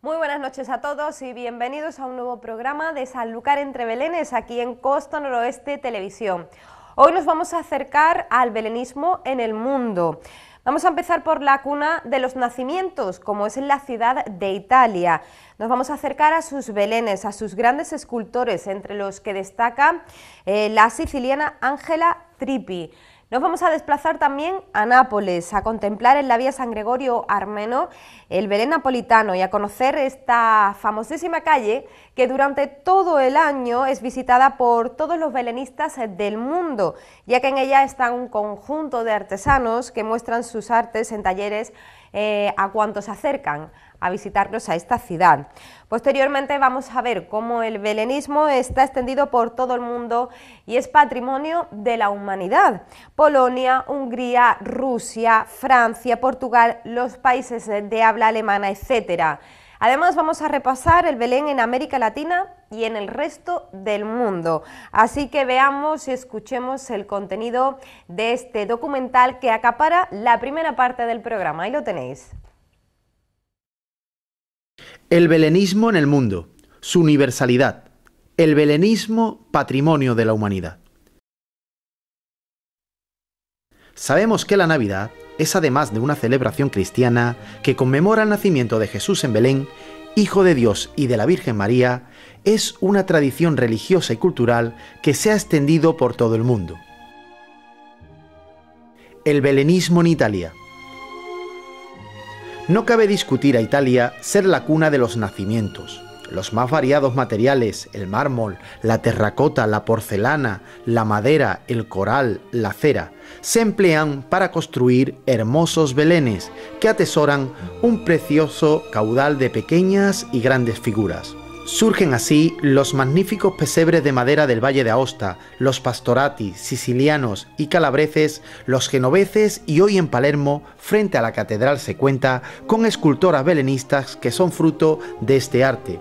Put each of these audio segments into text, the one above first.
Muy buenas noches a todos y bienvenidos a un nuevo programa de Sanlúcar entre Belenes aquí en Costa Noroeste Televisión. Hoy nos vamos a acercar al belenismo en el mundo. Vamos a empezar por la cuna de los nacimientos, como es en la ciudad de Italia. Nos vamos a acercar a sus belenes, a sus grandes escultores, entre los que destaca la siciliana Angela Trippi. Nos vamos a desplazar también a Nápoles, a contemplar en la vía San Gregorio Armeno el Belén napolitano y a conocer esta famosísima calle que durante todo el año es visitada por todos los belenistas del mundo, ya que en ella está un conjunto de artesanos que muestran sus artes en talleres a cuantos se acercan a visitarnos a esta ciudad. Posteriormente vamos a ver cómo el belenismo está extendido por todo el mundo y es patrimonio de la humanidad. Polonia, Hungría, Rusia, Francia, Portugal, los países de habla alemana, etc. Además vamos a repasar el Belén en América Latina y en el resto del mundo. Así que veamos y escuchemos el contenido de este documental que acapara la primera parte del programa. Ahí lo tenéis. El belenismo en el mundo, su universalidad. El belenismo, patrimonio de la humanidad. Sabemos que la Navidad es, además de una celebración cristiana que conmemora el nacimiento de Jesús en Belén, Hijo de Dios y de la Virgen María, es una tradición religiosa y cultural que se ha extendido por todo el mundo. El belenismo en Italia. No cabe discutir a Italia ser la cuna de los nacimientos. Los más variados materiales, el mármol, la terracota, la porcelana, la madera, el coral, la cera, se emplean para construir hermosos belenes que atesoran un precioso caudal de pequeñas y grandes figuras. Surgen así los magníficos pesebres de madera del Valle de Aosta, los pastorati, sicilianos y calabreses, los genoveses y hoy en Palermo, frente a la catedral se cuenta con escultoras belenistas que son fruto de este arte.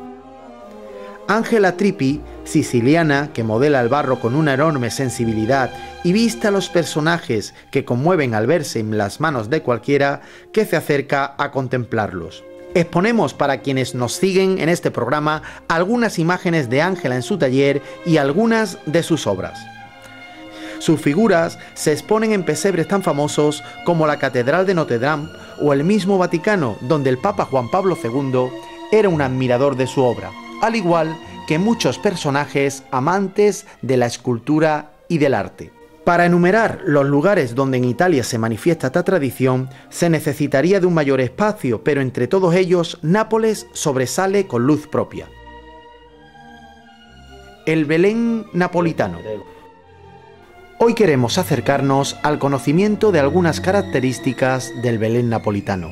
Angela Trippi, siciliana que modela el barro con una enorme sensibilidad y viste a los personajes que conmueven al verse en las manos de cualquiera que se acerca a contemplarlos. Exponemos para quienes nos siguen en este programa algunas imágenes de Ángela en su taller y algunas de sus obras. Sus figuras se exponen en pesebres tan famosos como la Catedral de Notre Dame o el mismo Vaticano, donde el Papa Juan Pablo II era un admirador de su obra, al igual que muchos personajes amantes de la escultura y del arte. Para enumerar los lugares donde en Italia se manifiesta esta tradición, se necesitaría de un mayor espacio, pero entre todos ellos, Nápoles sobresale con luz propia. El Belén napolitano. Hoy queremos acercarnos al conocimiento de algunas características del Belén napolitano.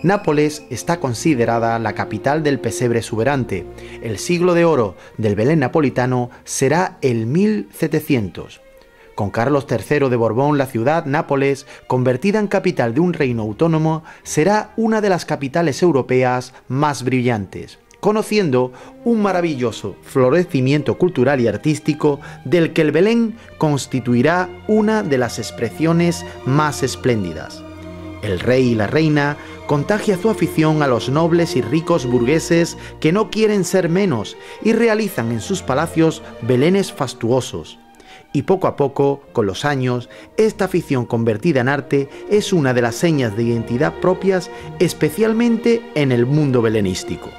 Nápoles está considerada la capital del pesebre exuberante. El siglo de oro del Belén napolitano será el 1700. Con Carlos III de Borbón, la ciudad, Nápoles, convertida en capital de un reino autónomo, será una de las capitales europeas más brillantes, conociendo un maravilloso florecimiento cultural y artístico del que el Belén constituirá una de las expresiones más espléndidas. El rey y la reina contagia su afición a los nobles y ricos burgueses que no quieren ser menos y realizan en sus palacios belenes fastuosos. Y poco a poco, con los años, esta afición convertida en arte es una de las señas de identidad propias, especialmente en el mundo belenístico.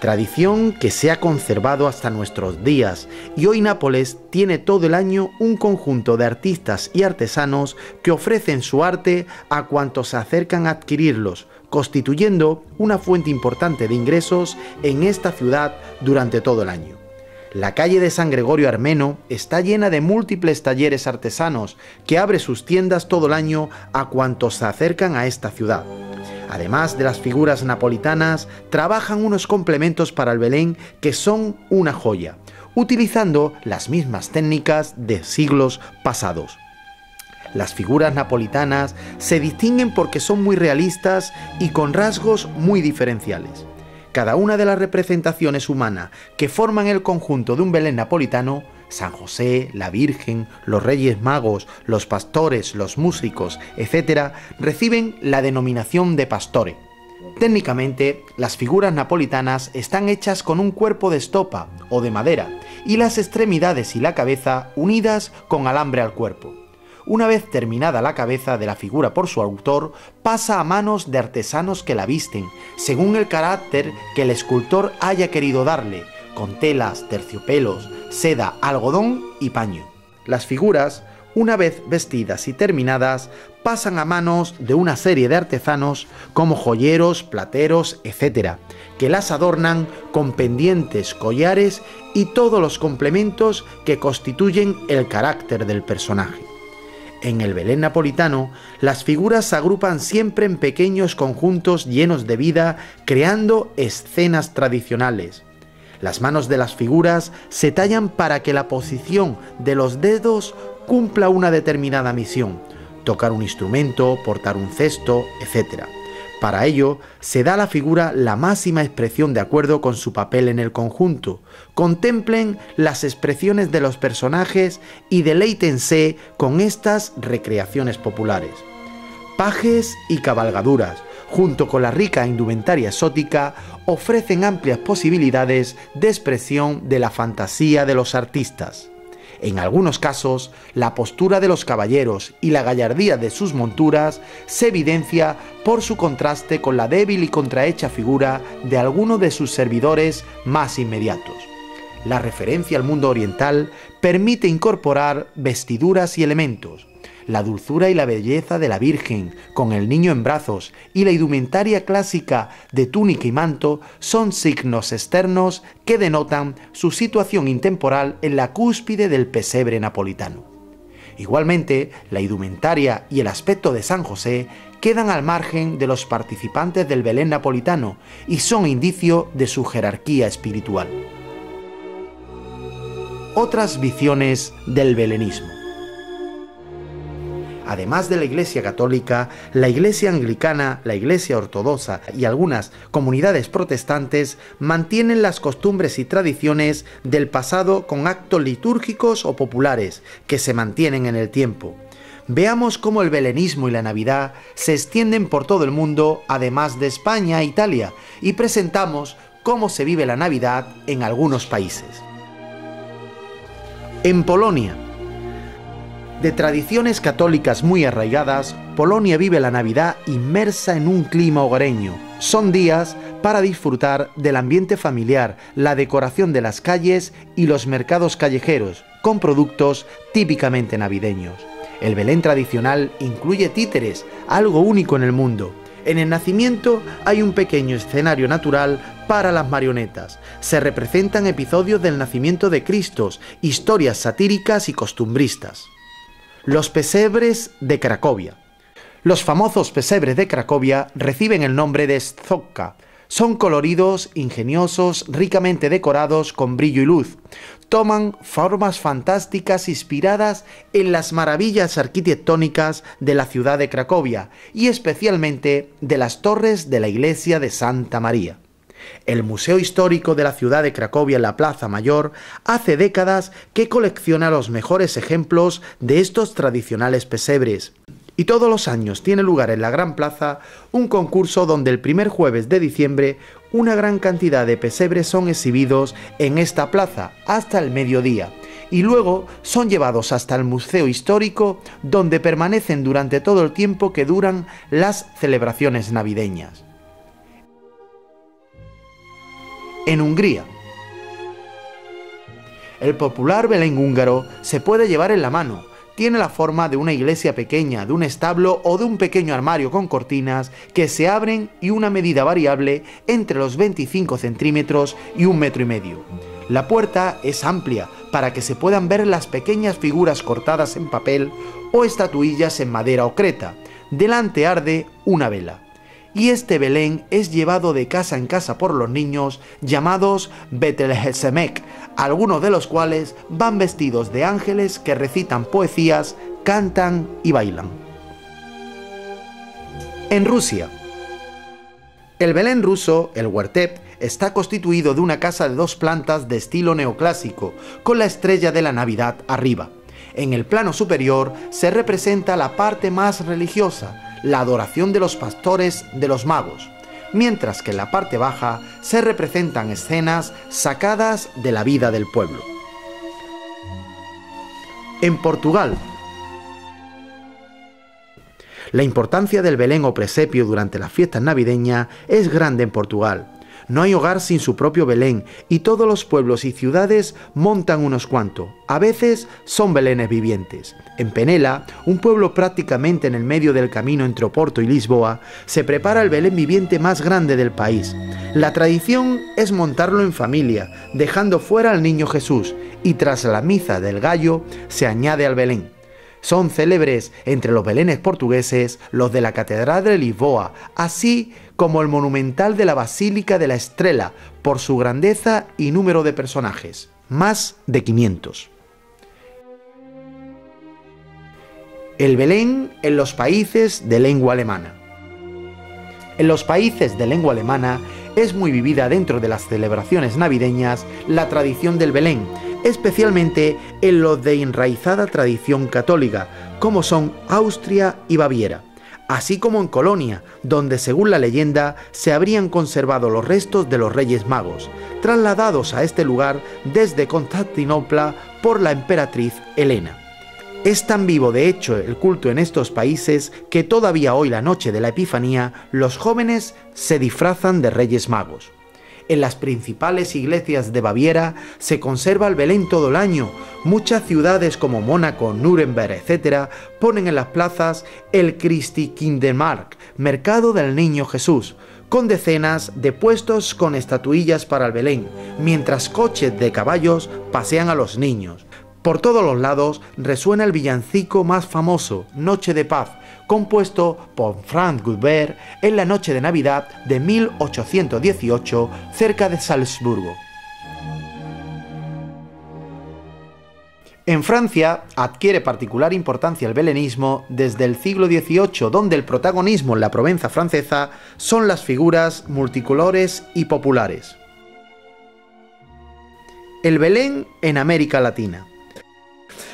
Tradición que se ha conservado hasta nuestros días, y hoy Nápoles tiene todo el año un conjunto de artistas y artesanos que ofrecen su arte a cuantos se acercan a adquirirlos, constituyendo una fuente importante de ingresos en esta ciudad durante todo el año. La calle de San Gregorio Armeno está llena de múltiples talleres artesanos que abre sus tiendas todo el año a cuantos se acercan a esta ciudad. Además de las figuras napolitanas, trabajan unos complementos para el Belén que son una joya, utilizando las mismas técnicas de siglos pasados. Las figuras napolitanas se distinguen porque son muy realistas y con rasgos muy diferenciales. Cada una de las representaciones humanas que forman el conjunto de un Belén napolitano, San José, la Virgen, los Reyes Magos, los pastores, los músicos, etc., reciben la denominación de pastore. Técnicamente, las figuras napolitanas están hechas con un cuerpo de estopa o de madera y las extremidades y la cabeza unidas con alambre al cuerpo. Una vez terminada la cabeza de la figura por su autor, pasa a manos de artesanos que la visten, según el carácter que el escultor haya querido darle, con telas, terciopelos, seda, algodón y paño. Las figuras, una vez vestidas y terminadas, pasan a manos de una serie de artesanos como joyeros, plateros, etc., que las adornan con pendientes, collares y todos los complementos que constituyen el carácter del personaje. En el Belén napolitano, las figuras se agrupan siempre en pequeños conjuntos llenos de vida, creando escenas tradicionales. Las manos de las figuras se tallan para que la posición de los dedos cumpla una determinada misión: tocar un instrumento, portar un cesto, etc. Para ello, se da a la figura la máxima expresión de acuerdo con su papel en el conjunto. Contemplen las expresiones de los personajes y deleítense con estas recreaciones populares. Pajes y cabalgaduras, junto con la rica indumentaria exótica, ofrecen amplias posibilidades de expresión de la fantasía de los artistas. En algunos casos, la postura de los caballeros y la gallardía de sus monturas se evidencia por su contraste con la débil y contrahecha figura de alguno de sus servidores más inmediatos. La referencia al mundo oriental permite incorporar vestiduras y elementos. La dulzura y la belleza de la Virgen, con el niño en brazos, y la indumentaria clásica de túnica y manto son signos externos que denotan su situación intemporal en la cúspide del pesebre napolitano. Igualmente, la indumentaria y el aspecto de San José quedan al margen de los participantes del Belén napolitano y son indicio de su jerarquía espiritual. Otras visiones del belenismo. Además de la Iglesia católica, la Iglesia anglicana, la Iglesia ortodoxa y algunas comunidades protestantes mantienen las costumbres y tradiciones del pasado con actos litúrgicos o populares que se mantienen en el tiempo. Veamos cómo el belenismo y la Navidad se extienden por todo el mundo, además de España e Italia, y presentamos cómo se vive la Navidad en algunos países. En Polonia, de tradiciones católicas muy arraigadas, Polonia vive la Navidad inmersa en un clima hogareño. Son días para disfrutar del ambiente familiar, la decoración de las calles y los mercados callejeros, con productos típicamente navideños. El Belén tradicional incluye títeres, algo único en el mundo. En el nacimiento hay un pequeño escenario natural para las marionetas. Se representan episodios del nacimiento de Cristo, historias satíricas y costumbristas. Los pesebres de Cracovia. Los famosos pesebres de Cracovia reciben el nombre de Szokka. Son coloridos, ingeniosos, ricamente decorados con brillo y luz. Toman formas fantásticas inspiradas en las maravillas arquitectónicas de la ciudad de Cracovia y especialmente de las torres de la iglesia de Santa María. El Museo Histórico de la ciudad de Cracovia en la Plaza Mayor hace décadas que colecciona los mejores ejemplos de estos tradicionales pesebres. Y todos los años tiene lugar en la Gran Plaza un concurso donde el primer jueves de diciembre una gran cantidad de pesebres son exhibidos en esta plaza hasta el mediodía y luego son llevados hasta el Museo Histórico donde permanecen durante todo el tiempo que duran las celebraciones navideñas. En Hungría, el popular Belén húngaro se puede llevar en la mano. Tiene la forma de una iglesia pequeña, de un establo o de un pequeño armario con cortinas que se abren y una medida variable entre los 25 centímetros y 1,5 metros. La puerta es amplia para que se puedan ver las pequeñas figuras cortadas en papel o estatuillas en madera o creta. Delante arde una vela. Y este Belén es llevado de casa en casa por los niños llamados Betlehemek, algunos de los cuales van vestidos de ángeles que recitan poesías, cantan y bailan. En Rusia, el Belén ruso, el Vertep, está constituido de una casa de 2 plantas de estilo neoclásico, con la estrella de la Navidad arriba. En el plano superior se representa la parte más religiosa, la adoración de los pastores de los magos, mientras que en la parte baja se representan escenas sacadas de la vida del pueblo. En Portugal, la importancia del Belén o presepio durante las fiestas navideñas es grande en Portugal. No hay hogar sin su propio Belén y todos los pueblos y ciudades montan unos cuantos. A veces son belenes vivientes. En Penela, un pueblo prácticamente en el medio del camino entre Oporto y Lisboa, se prepara el Belén viviente más grande del país. La tradición es montarlo en familia, dejando fuera al niño Jesús, y tras la misa del gallo se añade al Belén. Son célebres entre los belenes portugueses los de la Catedral de Lisboa, así como el monumental de la Basílica de la Estrela, por su grandeza y número de personajes, más de 500. El Belén en los países de lengua alemana. En los países de lengua alemana es muy vivida dentro de las celebraciones navideñas la tradición del Belén, especialmente en los de enraizada tradición católica, como son Austria y Baviera, así como en Colonia, donde según la leyenda se habrían conservado los restos de los Reyes Magos, trasladados a este lugar desde Constantinopla por la emperatriz Helena. Es tan vivo de hecho el culto en estos países que todavía hoy, la noche de la Epifanía, los jóvenes se disfrazan de Reyes Magos. En las principales iglesias de Baviera se conserva el Belén todo el año. Muchas ciudades como Mónaco, Nuremberg, etc. ponen en las plazas el Christkindlmarkt, mercado del Niño Jesús, con decenas de puestos con estatuillas para el Belén, mientras coches de caballos pasean a los niños. Por todos los lados resuena el villancico más famoso, Noche de Paz, compuesto por Franz Gutenberg en la noche de Navidad de 1818 cerca de Salzburgo. En Francia adquiere particular importancia el belenismo desde el siglo XVIII, donde el protagonismo en la Provenza francesa son las figuras multicolores y populares. El Belén en América Latina.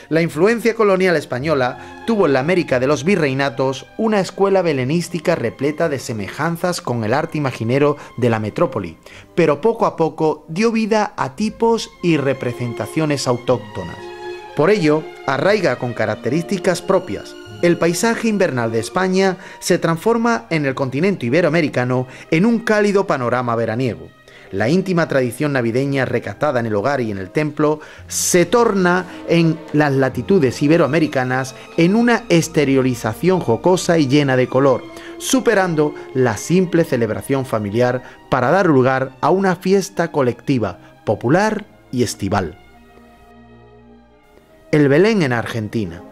La influencia colonial española tuvo en la América de los virreinatos una escuela belenística repleta de semejanzas con el arte imaginero de la metrópoli, pero poco a poco dio vida a tipos y representaciones autóctonas. Por ello, arraiga con características propias. El paisaje invernal de España se transforma en el continente iberoamericano en un cálido panorama veraniego. La íntima tradición navideña recatada en el hogar y en el templo se torna en las latitudes iberoamericanas en una exteriorización jocosa y llena de color, superando la simple celebración familiar para dar lugar a una fiesta colectiva, popular y estival. El Belén en Argentina.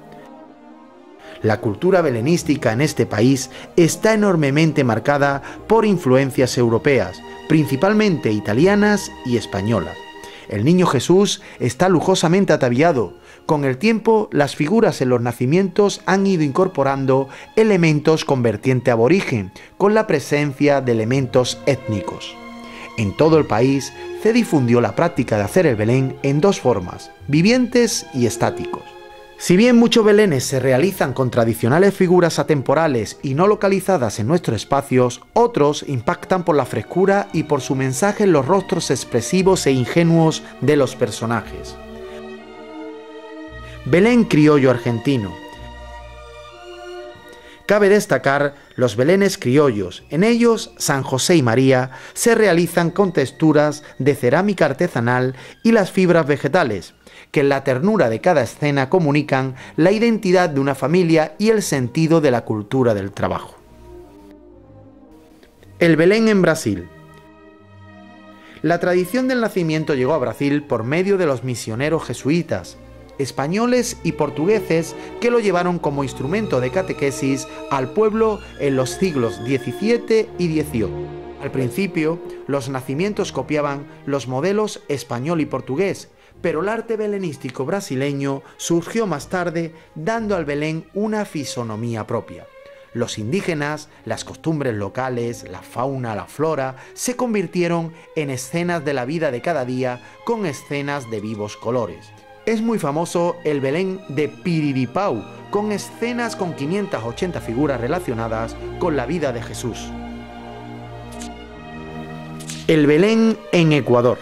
La cultura belenística en este país está enormemente marcada por influencias europeas, principalmente italianas y españolas. El niño Jesús está lujosamente ataviado. Con el tiempo, las figuras en los nacimientos han ido incorporando elementos con vertiente aborigen, con la presencia de elementos étnicos. En todo el país se difundió la práctica de hacer el Belén en 2 formas, vivientes y estáticos. Si bien muchos belenes se realizan con tradicionales figuras atemporales y no localizadas en nuestros espacios, otros impactan por la frescura y por su mensaje en los rostros expresivos e ingenuos de los personajes. Belén criollo argentino. Cabe destacar los belenes criollos. En ellos, San José y María se realizan con texturas de cerámica artesanal y las fibras vegetales, que en la ternura de cada escena comunican la identidad de una familia y el sentido de la cultura del trabajo. El Belén en Brasil. La tradición del nacimiento llegó a Brasil por medio de los misioneros jesuitas, españoles y portugueses que lo llevaron como instrumento de catequesis al pueblo en los siglos XVII y XVIII. Al principio, los nacimientos copiaban los modelos español y portugués, pero el arte belenístico brasileño surgió más tarde, dando al Belén una fisonomía propia. Los indígenas, las costumbres locales, la fauna, la flora, se convirtieron en escenas de la vida de cada día con escenas de vivos colores. Es muy famoso el Belén de Piriripau, con escenas con 580 figuras relacionadas con la vida de Jesús. El Belén en Ecuador.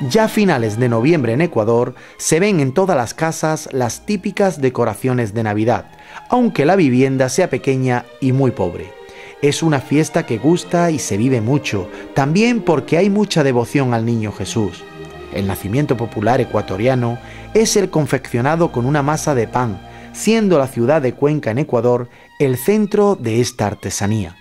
Ya a finales de noviembre en Ecuador se ven en todas las casas las típicas decoraciones de Navidad, aunque la vivienda sea pequeña y muy pobre. Es una fiesta que gusta y se vive mucho, también porque hay mucha devoción al Niño Jesús. El nacimiento popular ecuatoriano es el confeccionado con una masa de pan, siendo la ciudad de Cuenca en Ecuador el centro de esta artesanía.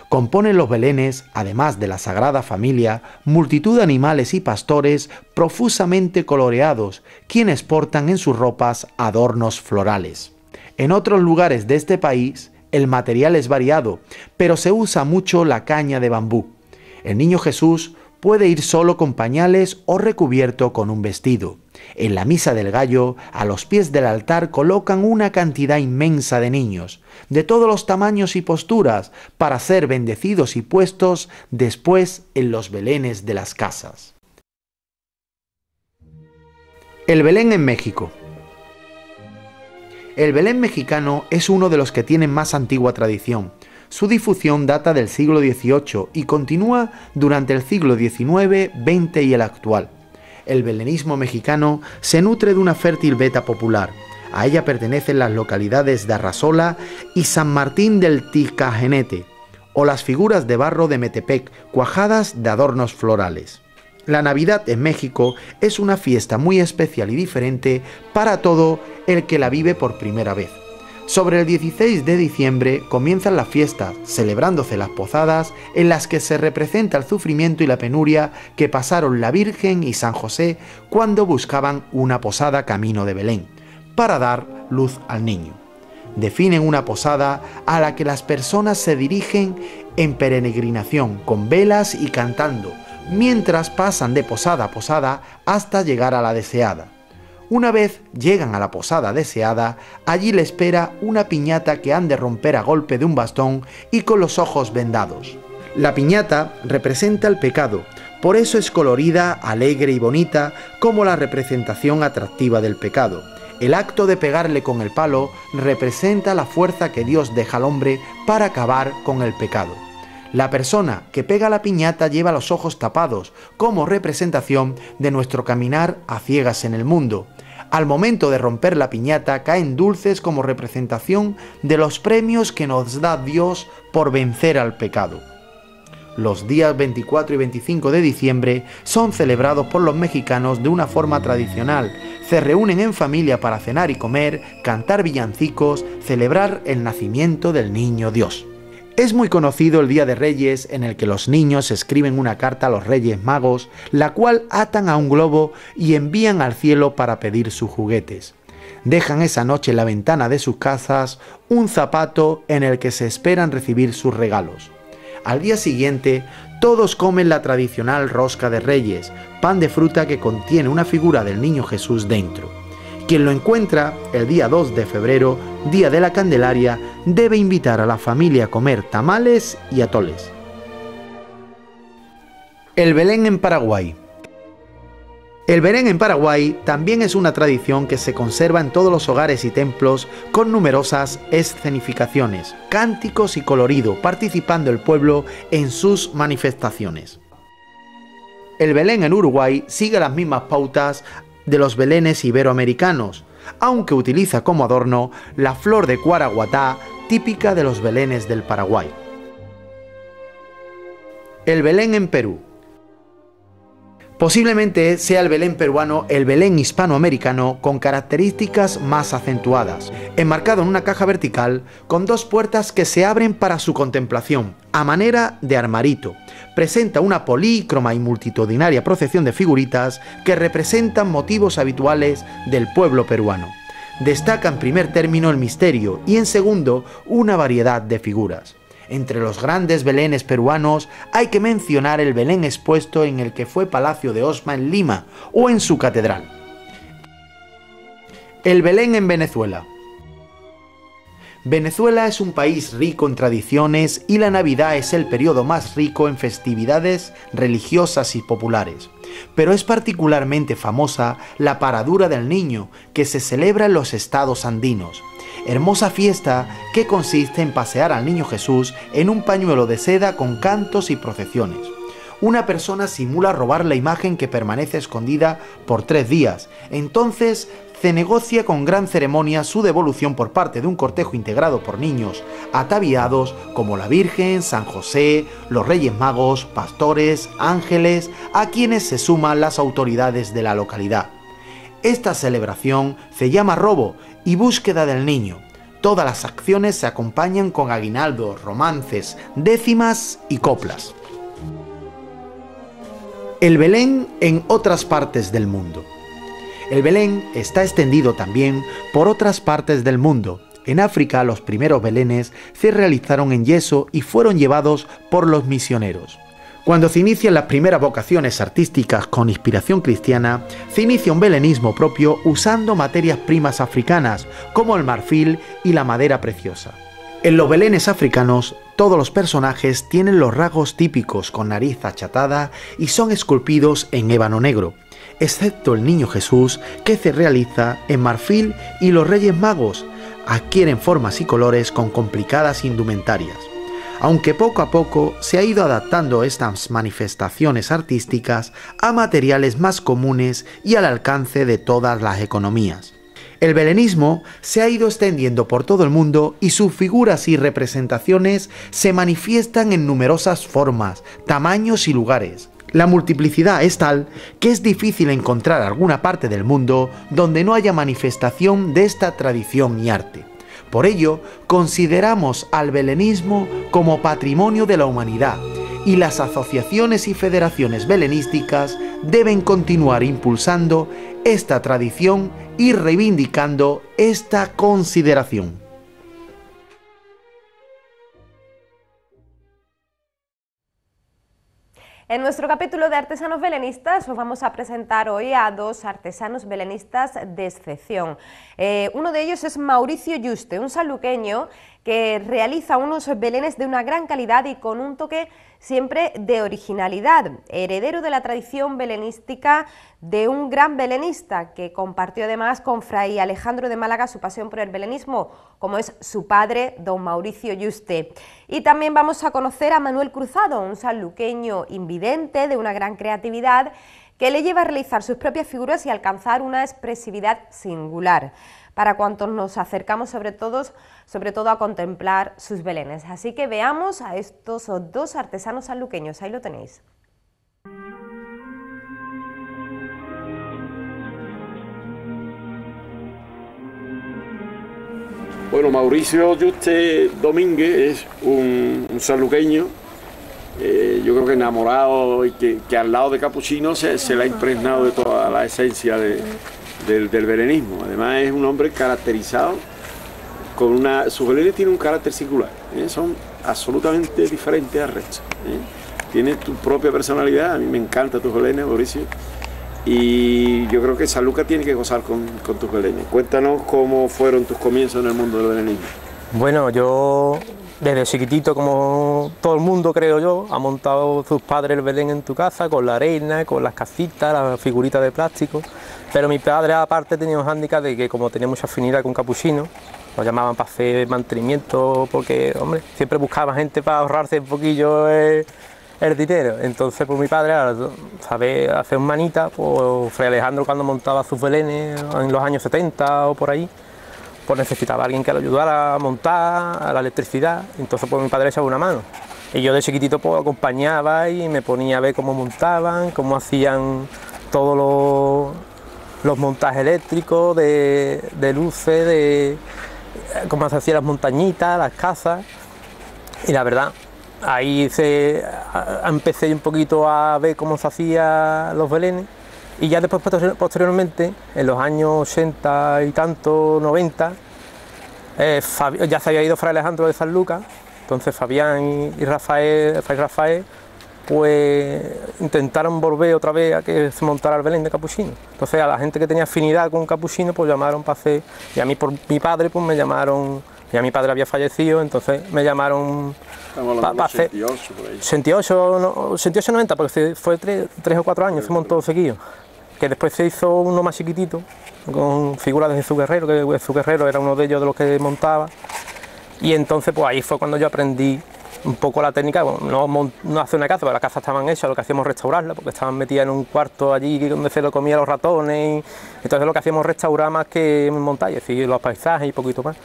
Componen los belenes, además de la Sagrada Familia, multitud de animales y pastores profusamente coloreados, quienes portan en sus ropas adornos florales. En otros lugares de este país, el material es variado, pero se usa mucho la caña de bambú. El Niño Jesús puede ir solo con pañales o recubierto con un vestido. En la Misa del Gallo, a los pies del altar colocan una cantidad inmensa de niños, de todos los tamaños y posturas, para ser bendecidos y puestos después en los belenes de las casas. El Belén en México. El Belén mexicano es uno de los que tienen más antigua tradición. Su difusión data del siglo XVIII y continúa durante el siglo XIX, XX y el actual. El belenismo mexicano se nutre de una fértil veta popular. A ella pertenecen las localidades de Arrasola y San Martín del Ticajenete, o las figuras de barro de Metepec, cuajadas de adornos florales. La Navidad en México es una fiesta muy especial y diferente para todo el que la vive por primera vez. Sobre el 16 de diciembre comienzan las fiestas, celebrándose las posadas en las que se representa el sufrimiento y la penuria que pasaron la Virgen y San José cuando buscaban una posada camino de Belén, para dar luz al niño. Definen una posada a la que las personas se dirigen en peregrinación, con velas y cantando, mientras pasan de posada a posada hasta llegar a la deseada. Una vez llegan a la posada deseada, allí le espera una piñata que han de romper a golpe de un bastón y con los ojos vendados. La piñata representa el pecado, por eso es colorida, alegre y bonita como la representación atractiva del pecado. El acto de pegarle con el palo representa la fuerza que Dios deja al hombre para acabar con el pecado. La persona que pega la piñata lleva los ojos tapados, como representación de nuestro caminar a ciegas en el mundo. Al momento de romper la piñata caen dulces como representación de los premios que nos da Dios por vencer al pecado. Los días 24 y 25 de diciembre son celebrados por los mexicanos de una forma tradicional. Se reúnen en familia para cenar y comer, cantar villancicos, celebrar el nacimiento del niño Dios. Es muy conocido el Día de Reyes, en el que los niños escriben una carta a los Reyes Magos, la cual atan a un globo y envían al cielo para pedir sus juguetes. Dejan esa noche en la ventana de sus casas un zapato en el que se esperan recibir sus regalos. Al día siguiente, todos comen la tradicional rosca de Reyes, pan de fruta que contiene una figura del Niño Jesús dentro. Quien lo encuentra el día 2 de febrero, Día de la Candelaria, debe invitar a la familia a comer tamales y atoles. El Belén en Paraguay. El Belén en Paraguay también es una tradición que se conserva en todos los hogares y templos con numerosas escenificaciones, cánticos y colorido, participando el pueblo en sus manifestaciones. El Belén en Uruguay sigue las mismas pautas de los belenes iberoamericanos, aunque utiliza como adorno la flor de cuaraguatá, típica de los belenes del Paraguay. El Belén en Perú. Posiblemente sea el Belén peruano el Belén hispanoamericano con características más acentuadas, enmarcado en una caja vertical con dos puertas que se abren para su contemplación, a manera de armarito. Presenta una polícroma y multitudinaria procesión de figuritas que representan motivos habituales del pueblo peruano. Destaca en primer término el misterio y en segundo una variedad de figuras. Entre los grandes belenes peruanos hay que mencionar el Belén expuesto en el que fue Palacio de Osma en Lima o en su catedral. El Belén en Venezuela. Venezuela es un país rico en tradiciones y la Navidad es el periodo más rico en festividades religiosas y populares. Pero es particularmente famosa la Paradura del Niño, que se celebra en los estados andinos. Hermosa fiesta que consiste en pasear al Niño Jesús en un pañuelo de seda con cantos y procesiones. Una persona simula robar la imagen que permanece escondida por 3 días. Entonces se negocia con gran ceremonia su devolución por parte de un cortejo integrado por niños ataviados como la Virgen, San José, los Reyes Magos, pastores, ángeles, a quienes se suman las autoridades de la localidad. Esta celebración se llama robo y búsqueda del niño. Todas las acciones se acompañan con aguinaldos, romances, décimas y coplas. El Belén en otras partes del mundo. El Belén está extendido también por otras partes del mundo. En África los primeros belenes se realizaron en yeso y fueron llevados por los misioneros. Cuando se inician las primeras vocaciones artísticas con inspiración cristiana, se inicia un belenismo propio usando materias primas africanas como el marfil y la madera preciosa. En los belenes africanos, todos los personajes tienen los rasgos típicos con nariz achatada y son esculpidos en ébano negro, excepto el Niño Jesús, que se realiza en marfil, y los Reyes Magos adquieren formas y colores con complicadas indumentarias. Aunque poco a poco se ha ido adaptando estas manifestaciones artísticas a materiales más comunes y al alcance de todas las economías. El belenismo se ha ido extendiendo por todo el mundo y sus figuras y representaciones se manifiestan en numerosas formas, tamaños y lugares. La multiplicidad es tal que es difícil encontrar alguna parte del mundo donde no haya manifestación de esta tradición y arte. Por ello, consideramos al belenismo como patrimonio de la humanidad y las asociaciones y federaciones belenísticas deben continuar impulsando esta tradición y reivindicando esta consideración. En nuestro capítulo de artesanos belenistas os vamos a presentar hoy a dos artesanos belenistas de excepción. Uno de ellos es Mauricio Yuste, un sanluqueño que realiza unos belenes de una gran calidad y con un toque siempre de originalidad, heredero de la tradición belenística de un gran belenista que compartió además con Fray Alejandro de Málaga su pasión por el belenismo, como es su padre, don Mauricio Yuste. Y también vamos a conocer a Manuel Cruzado, un sanluqueño invidente de una gran creatividad que le lleva a realizar sus propias figuras y alcanzar una expresividad singular, para cuantos nos acercamos sobre todo a contemplar sus belenes. Así que veamos a estos dos artesanos sanluqueños, ahí lo tenéis. Bueno, Mauricio Yuste Domínguez es un sanluqueño, yo creo que enamorado y que al lado de Capuchino se le ha impregnado de toda la esencia del belenismo. Además es un hombre caracterizado con sus belenes tienen un carácter singular, son absolutamente diferentes al resto. Tiene tu propia personalidad, a mí me encantan tus belenes, Mauricio, y yo creo que Sanlúcar tiene que gozar con tus belenes. Cuéntanos cómo fueron tus comienzos en el mundo del belenismo. Bueno, yo desde chiquitito, como todo el mundo creo yo, ha montado sus padres el Belén en tu casa con la arena, con las casitas, las figuritas de plástico, pero mi padre aparte tenía un hándicap de que como tenía mucha afinidad con Capuchino, nos llamaban para hacer mantenimiento porque, hombre, siempre buscaba gente para ahorrarse un poquillo el dinero. Entonces, pues mi padre, al saber hacer un manita, pues Fray Alejandro cuando montaba sus belenes en los años 70 o por ahí, pues necesitaba a alguien que lo ayudara a montar, a la electricidad, entonces pues mi padre echaba una mano. Y yo de chiquitito pues acompañaba y me ponía a ver cómo montaban, cómo hacían todos los montajes eléctricos, de luces, de cómo se hacían las montañitas, las casas. Y la verdad, ahí empecé un poquito a ver cómo se hacían los belenes. Y ya después, posteriormente, en los años 80 y tanto, 90, ya se había ido Fray Alejandro de Sanlúcar, entonces Fabián y Fray Rafael, pues intentaron volver otra vez a que se montara el Belén de Capuchino. Entonces a la gente que tenía afinidad con Capuchino, pues llamaron para hacer, y a mí por mi padre, pues me llamaron, ya mi padre había fallecido, entonces me llamaron para hacer 68, 90, porque fue 3 o 4 años, se montó seguido. Que después se hizo uno más chiquitito, con figuras de Jesús Guerrero, que Jesús Guerrero era uno de ellos de los que montaba. Y entonces pues ahí fue cuando yo aprendí un poco la técnica, bueno, no hacer una casa, porque las casas estaban hechas, lo que hacíamos restaurarla, porque estaban metidas en un cuarto allí donde se lo comían los ratones, y entonces lo que hacíamos restaurar más que montar, y decir, los paisajes y poquito más.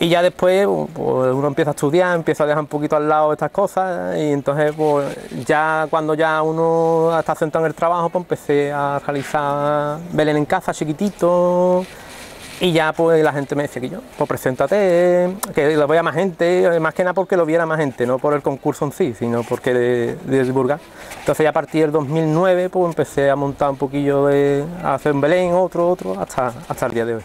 Y ya después pues, uno empieza a estudiar, empieza a dejar un poquito al lado estas cosas, y entonces pues, ya cuando ya uno está centrado en el trabajo, pues empecé a realizar Belén en casa, chiquitito, y ya pues la gente me decía que yo, pues preséntate, que lo vea más gente, más que nada porque lo viera más gente, no por el concurso en sí, sino porque de divulgar. Entonces ya a partir del 2009 pues empecé a montar un poquillo a hacer un Belén, otro, hasta el día de hoy.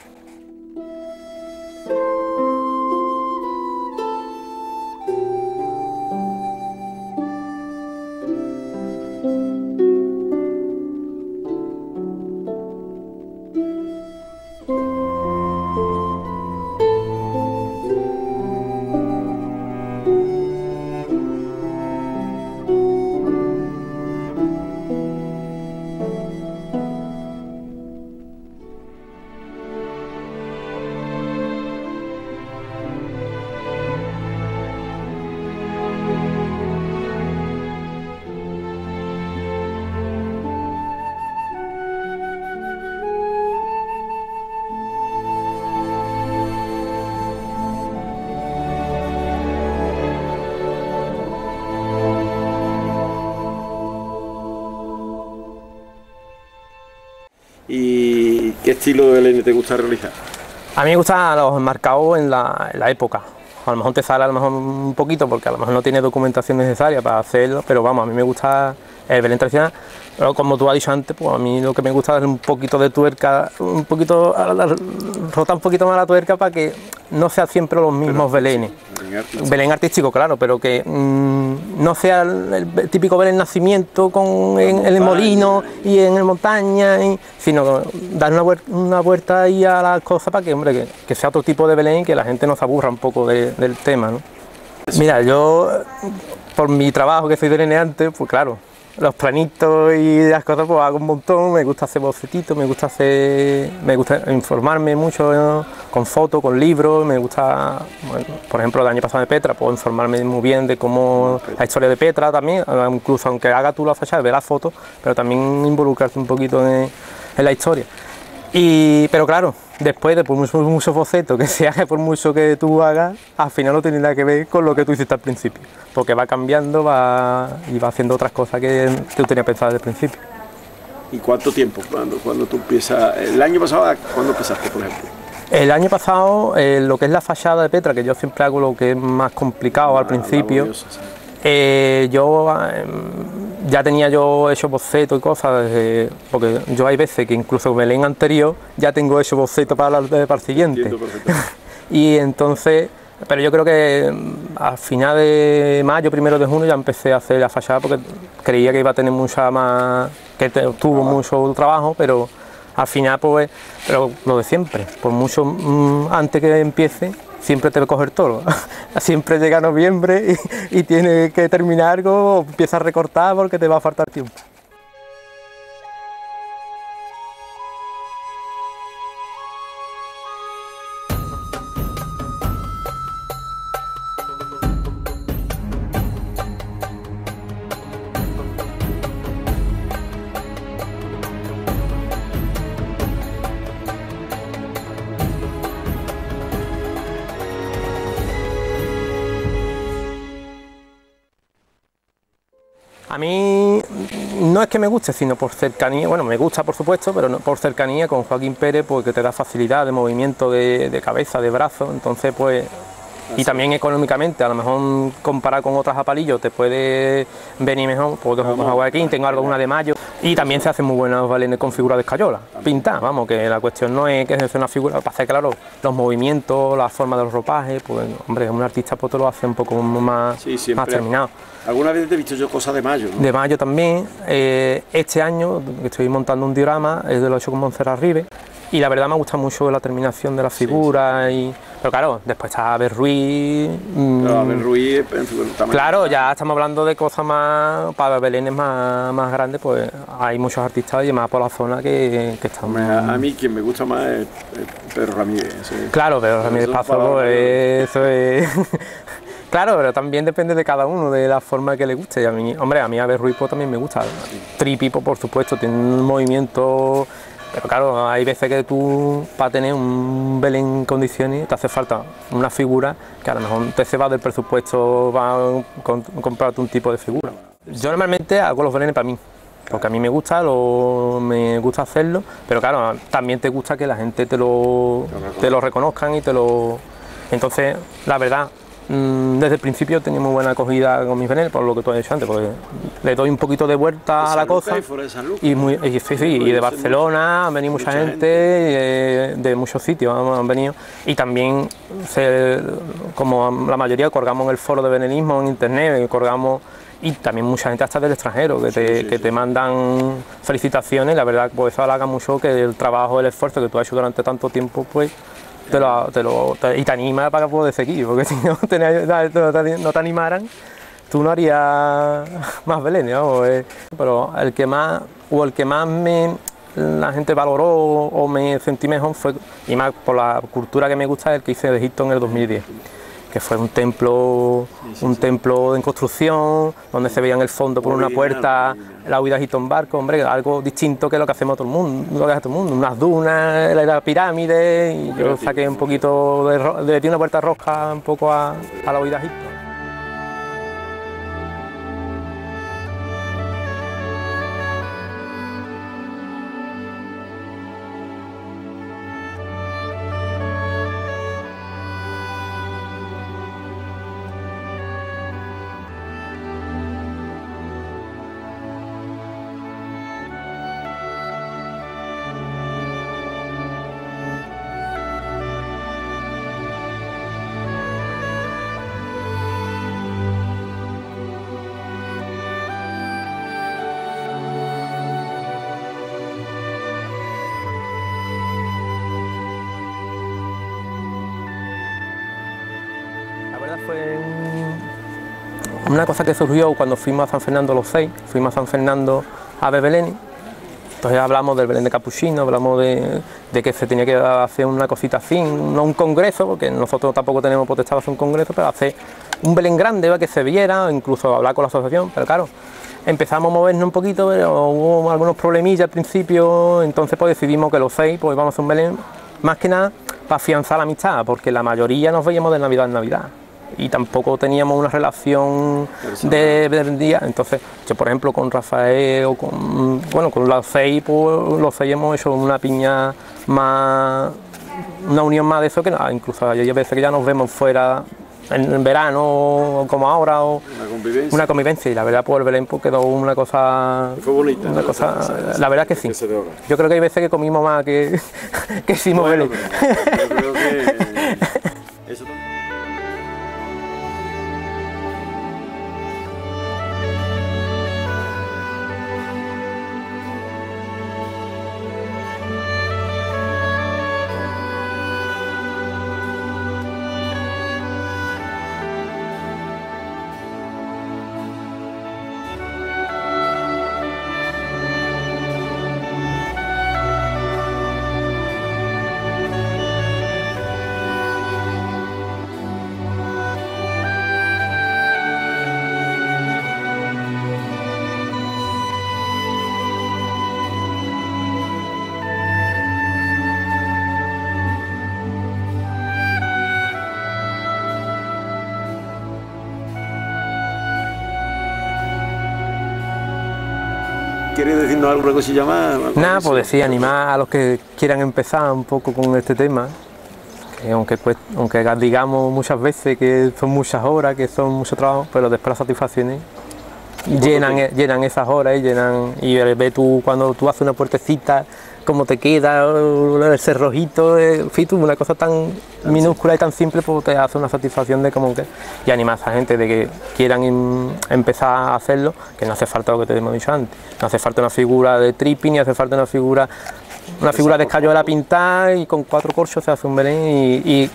¿Y qué estilo de Belén te gusta realizar? A mí me gustan los enmarcados en la época. A lo mejor te sale a lo mejor un poquito porque a lo mejor no tiene documentación necesaria para hacerlo, pero vamos, a mí me gusta el Belén tradicional. Pero como tú has dicho antes, pues a mí lo que me gusta es un poquito de tuerca, un poquito, rotar un poquito más la tuerca para que no sea siempre los mismos belenes. Belén artístico, claro, pero que no sea el típico Belén nacimiento en el molino y en el montaña, sino dar una vuelta ahí a las cosas para que, hombre, que sea otro tipo de Belén y que la gente no se aburra un poco del tema, ¿no? Mira, yo, por mi trabajo que soy delineante, pues claro, los planitos y las cosas pues hago un montón, me gusta hacer bocetitos, me gusta informarme mucho, ¿no? Con fotos, con libros, me gusta, bueno, por ejemplo el año pasado de Petra, puedo informarme muy bien de cómo la historia de Petra también, incluso aunque haga tú la fachada, ver las fotos, pero también involucrarte un poquito en la historia. Pero claro, después de por muchos bocetos que se haga, por mucho que tú hagas, al final no tiene nada que ver con lo que tú hiciste al principio, porque va cambiando y va haciendo otras cosas que tú tenías pensado desde el principio. ¿Y cuánto tiempo? Cuando tú empiezas? ¿El año pasado cuándo empezaste, por ejemplo? El año pasado, lo que es la fachada de Petra, que yo siempre hago lo que es más complicado al principio, ya tenía yo hecho bocetos y cosas, porque yo hay veces que incluso Belén anterior ya tengo hecho bocetos para el siguiente. Y entonces, pero yo creo que a final de mayo, 1 de junio ya empecé a hacer la fachada porque creía que iba a tener mucha más, que tuvo mucho trabajo, pero al final pues, pero lo de siempre, por mucho antes que empiece, siempre te coge el toro. Siempre llega noviembre y tienes que terminar algo, o empiezas a recortar porque te va a faltar tiempo. A mí no es que me guste, sino por cercanía, bueno, me gusta por supuesto, pero no, por cercanía con Joaquín Pérez, porque te da facilidad de movimiento de cabeza, de brazo, entonces pues... Y también económicamente, a lo mejor comparado con otras apalillos te puede venir mejor, porque con Joaquín tengo alguna de mayo, y también se hacen muy buenos bailes con figuras de escayola, pintar, vamos, que la cuestión no es que se hace una figura, para hacer claro, los movimientos, la forma de los ropajes, pues hombre, un artista pues te lo hace un poco más, sí, más terminado. Alguna vez te he visto yo cosas de mayo, ¿no? De mayo también, este año estoy montando un diorama, es de lo hecho con Montserrat Ribe, y la verdad me gusta mucho la terminación de la figura, pero claro, después está Abel Ruiz. Pero Abel Ruiz en figura tamaño. Claro, ya estamos hablando de cosas más, para belenes más grandes, pues hay muchos artistas y más por la zona que están. A mí quien me gusta más es Pedro Ramírez. ¿Sí? Claro, Pedro Ramírez Pazo, eso es. Claro, pero también depende de cada uno, de la forma que le guste. Y a mí, hombre, a mí Abel Ruiz pues, también me gusta. Tripipo, por supuesto, tiene un movimiento. Pero claro, hay veces que tú, para tener un Belén en condiciones, te hace falta una figura que a lo mejor te se va del presupuesto, va a comprarte un tipo de figura. Yo normalmente hago los Belenes para mí, porque a mí me gusta hacerlo, pero claro, también te gusta que la gente te lo reconozcan y te lo... Entonces, la verdad, desde el principio tenía muy buena acogida con mis Belenes, por lo que tú has dicho antes, porque le doy un poquito de vuelta a la cosa. Y de Barcelona han venido mucha gente, de muchos sitios han venido. Y también, como la mayoría, colgamos en el foro de belenismo en internet, colgamos, y también mucha gente hasta del extranjero, que te mandan felicitaciones. La verdad, pues eso halaga mucho que el trabajo, el esfuerzo que tú has hecho durante tanto tiempo, pues y te anima para poder seguir, porque si no te animaran, tú no harías más Belenes, vamos. Pero el que más la gente valoró o me sentí mejor fue, y más por la cultura que me gusta, el que hice de Egipto en el 2010. Que fue un templo en construcción, donde se veía en el fondo por una puerta la huida de Egipto en barco, hombre, algo distinto que lo que hacemos todo el mundo, unas dunas, la pirámide, y yo saqué un poquito le di una vuelta rosca un poco a la huida de Egipto. Fue una cosa que surgió cuando fuimos a San Fernando los 6, fuimos a San Fernando a ver Belén. Entonces hablamos del Belén de Capuchino, hablamos de que se tenía que hacer una cosita así, no un congreso, porque nosotros tampoco tenemos potestad de hacer un congreso, pero hacer un Belén grande para que se viera, incluso hablar con la asociación, pero claro, empezamos a movernos un poquito, pero hubo algunos problemillas al principio, entonces pues decidimos que los 6 pues vamos a hacer un Belén, más que nada para afianzar la amistad, porque la mayoría nos veíamos de Navidad en Navidad. Y tampoco teníamos una relación de día. Entonces, yo por ejemplo con Rafael o con los 6, pues los 6 hemos hecho una piña más, una unión más de eso, que nada, incluso hay veces que ya nos vemos fuera en verano, como ahora, o una convivencia, y la verdad pues el Belén pues, quedó una cosa... Fue bonita. La verdad que sí. Yo creo que hay veces que comimos más que hicimos Belén. Yo creo que eso también. ¿Quieres decirnos alguna cosilla más? Nada, pues decir, animar a los que quieran empezar un poco con este tema, que aunque digamos muchas veces que son muchas horas, que son mucho trabajo, pero después las satisfacciones llenan esas horas y ves tú cuando tú haces una puertecita, cómo te queda el cerrojito, en fin, una cosa tan minúscula y tan simple, pues te hace una satisfacción de como que, y animar a esa gente de que quieran empezar a hacerlo, que no hace falta lo que te hemos dicho antes, no hace falta una figura de tripping, ni hace falta una figura de escayola pintada y con 4 corchos se hace un Belén y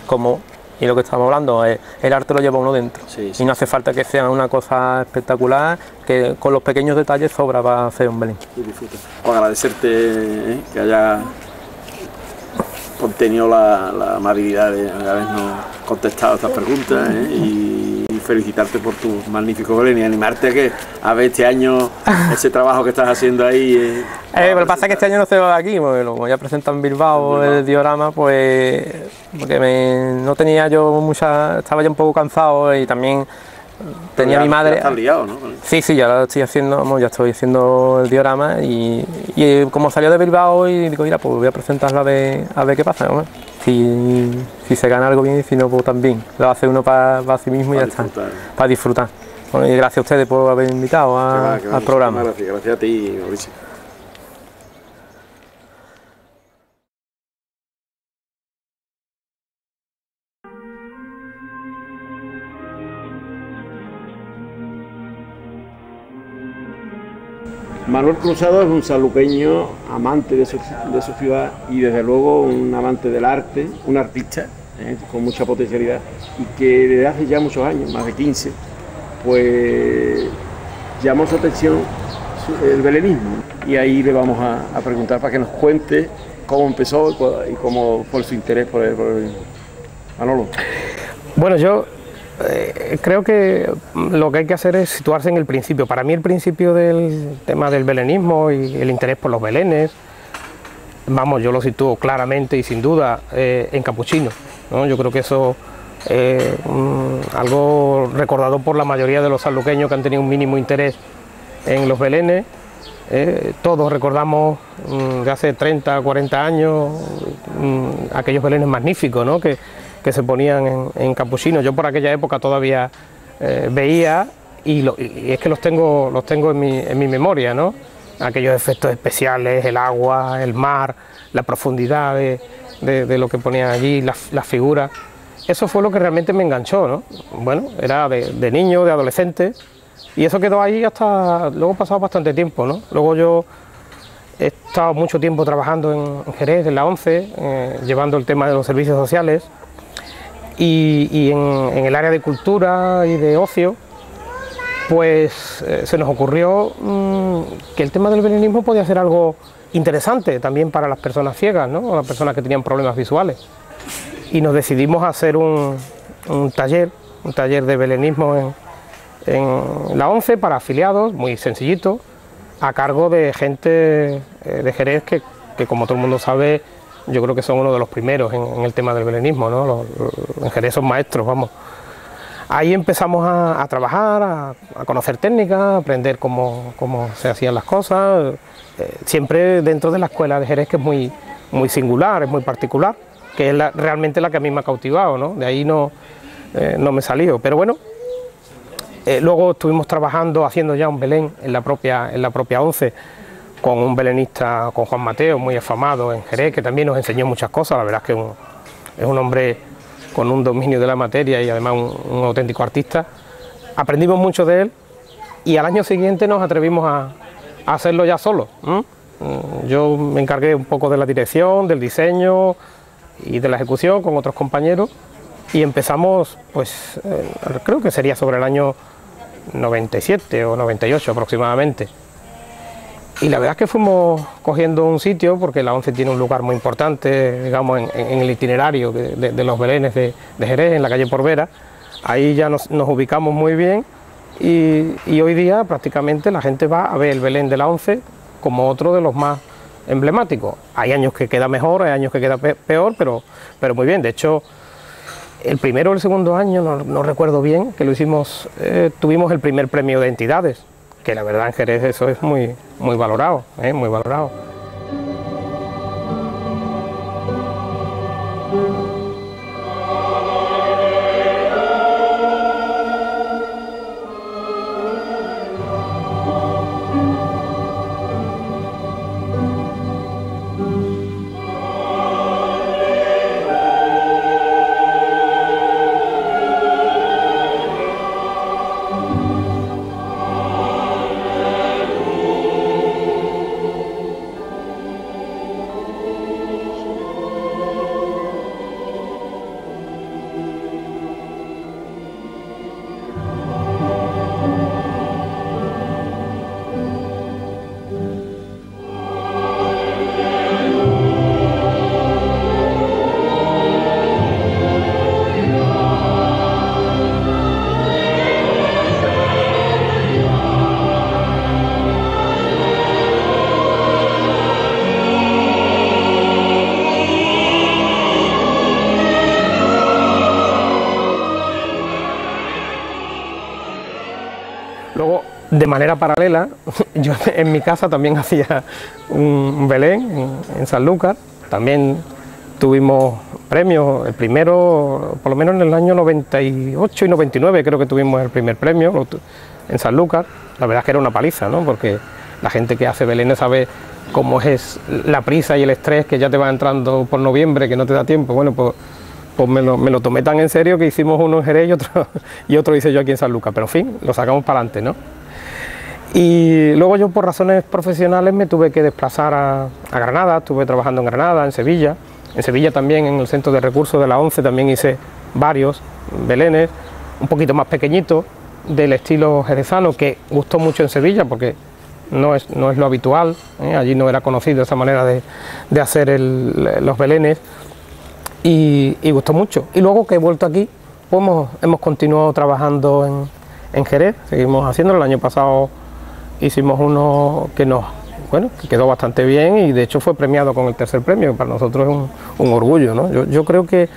lo que estamos hablando, el arte lo lleva uno dentro, sí, sí. Y no hace falta que sea una cosa espectacular, que con los pequeños detalles sobra para hacer un Belén. Y disfruta. Pues agradecerte que haya tenido la amabilidad de habernos contestado estas preguntas y felicitarte por tu magnífico Belén y animarte a ver este año ese trabajo que estás haciendo ahí. Lo que pasa es que este año no se va de aquí, porque lo voy a presentar en Bilbao, el diorama, pues porque no tenía yo estaba ya un poco cansado y también tenía ya, mi madre. Ya estás liado, ¿no? Sí, ya lo estoy haciendo, ya estoy haciendo el diorama y como salió de Bilbao y digo, mira, pues voy a presentarlo a ver qué pasa, ¿no? Si se gana algo bien y si no, pues también. Lo hace uno para sí mismo y ya está, para disfrutar. Bueno, y gracias a ustedes por haber invitado al programa. Gracias a ti, Mauricio. Manuel Cruzado es un sanluqueño amante de su ciudad y desde luego un amante del arte, un artista con mucha potencialidad y que desde hace ya muchos años, más de 15, pues llamó su atención el belenismo y ahí le vamos a preguntar para que nos cuente cómo empezó y cómo fue su interés por el belenismo. Manolo. Bueno, yo creo que lo que hay que hacer es situarse en el principio. Para mí el principio del tema del belenismo y el interés por los belenes, vamos, yo lo sitúo claramente y sin duda en Capuchino, ¿no? Yo creo que eso es algo recordado por la mayoría de los sanluqueños que han tenido un mínimo interés en los belenes. Todos recordamos de hace 30 o 40 años aquellos belenes magníficos, ¿no? que se ponían en Capuchino. Yo por aquella época todavía veía y es que los tengo en mi memoria, ¿no? Aquellos efectos especiales, el agua, el mar, la profundidad de lo que ponían allí, las figuras. Eso fue lo que realmente me enganchó, ¿no? Bueno, era de niño, de adolescente, y eso quedó ahí hasta luego pasado bastante tiempo, ¿no? Luego yo he estado mucho tiempo trabajando en Jerez, en la ONCE, llevando el tema de los servicios sociales, y en el área de cultura y de ocio, pues se nos ocurrió que el tema del belenismo podía ser algo interesante también para las personas ciegas, ¿no? O las personas que tenían problemas visuales. Y nos decidimos a hacer un taller de belenismo en la ONCE para afiliados, muy sencillito, a cargo de gente de Jerez que como todo el mundo sabe, yo creo que son uno de los primeros en el tema del belenismo, ¿no? En Jerez son maestros, vamos. Ahí empezamos a trabajar, a conocer técnicas, a aprender cómo se hacían las cosas, siempre dentro de la escuela de Jerez, que es muy singular, es muy particular, que es realmente la que a mí me ha cautivado, ¿no? De ahí no me salió, pero bueno, luego estuvimos trabajando, haciendo ya un Belén en la propia ONCE, con un belenista, con Juan Mateo, muy afamado en Jerez, que también nos enseñó muchas cosas. La verdad es que es un hombre con un dominio de la materia y además un auténtico artista. Aprendimos mucho de él y al año siguiente nos atrevimos a hacerlo ya solo. Yo me encargué un poco de la dirección, del diseño y de la ejecución con otros compañeros y empezamos, pues creo que sería sobre el año 97 o 98 aproximadamente. Y la verdad es que fuimos cogiendo un sitio, porque la ONCE tiene un lugar muy importante, digamos, en el itinerario de los belenes de Jerez, en la calle Porvera. Ahí ya nos ubicamos muy bien y hoy día prácticamente la gente va a ver el Belén de la ONCE como otro de los más emblemáticos. Hay años que queda mejor, hay años que queda peor, pero muy bien. De hecho, el primero o el segundo año, no recuerdo bien, que lo hicimos, tuvimos el primer premio de entidades, que la verdad en Jerez eso es muy valorado, muy valorado. Luego, de manera paralela, yo en mi casa también hacía un Belén en Sanlúcar, también tuvimos premios, el primero, por lo menos en el año 98 y 99 creo que tuvimos el primer premio en Sanlúcar. La verdad es que era una paliza, ¿no? Porque la gente que hace Belén sabe cómo es la prisa y el estrés que ya te va entrando por noviembre, que no te da tiempo. Bueno, pues me lo tomé tan en serio que hicimos uno en Jerez y otro hice yo aquí en Sanlúcar, pero en fin, lo sacamos para adelante, ¿no? Y luego yo por razones profesionales me tuve que desplazar a Granada, estuve trabajando en Granada, en Sevilla también en el Centro de Recursos de la ONCE también hice varios belenes, un poquito más pequeñitos, del estilo jerezano, que gustó mucho en Sevilla porque no es lo habitual, allí no era conocido esa manera de hacer los belenes. Y gustó mucho. Y luego que he vuelto aquí, pues hemos continuado trabajando en Jerez, seguimos haciéndolo. El año pasado hicimos uno que que quedó bastante bien y de hecho fue premiado con el tercer premio, que para nosotros es un orgullo, ¿no? Yo creo que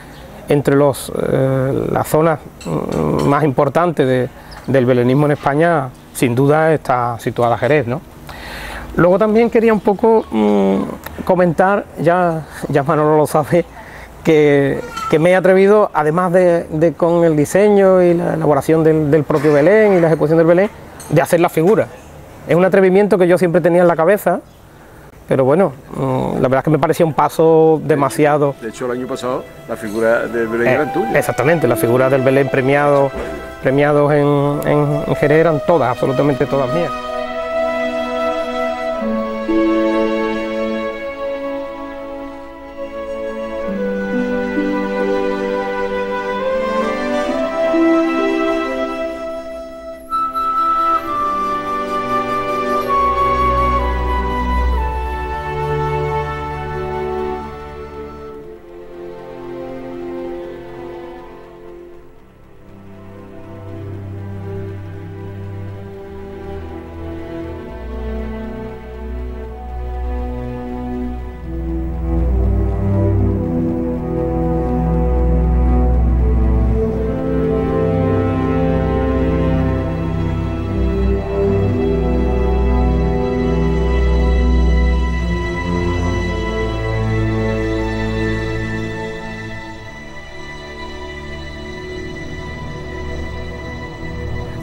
entre las zonas más importantes del belenismo en España, sin duda está situada Jerez, ¿no? Luego también quería un poco comentar, ya Manolo lo sabe, que me he atrevido, además de con el diseño y la elaboración del propio Belén y la ejecución del Belén, de hacer la figura. Es un atrevimiento que yo siempre tenía en la cabeza, pero bueno, la verdad es que me parecía un paso demasiado... De hecho, el año pasado la figura del Belén era tuya. Exactamente, las figuras del Belén premiados en Jerez eran todas, absolutamente todas mías.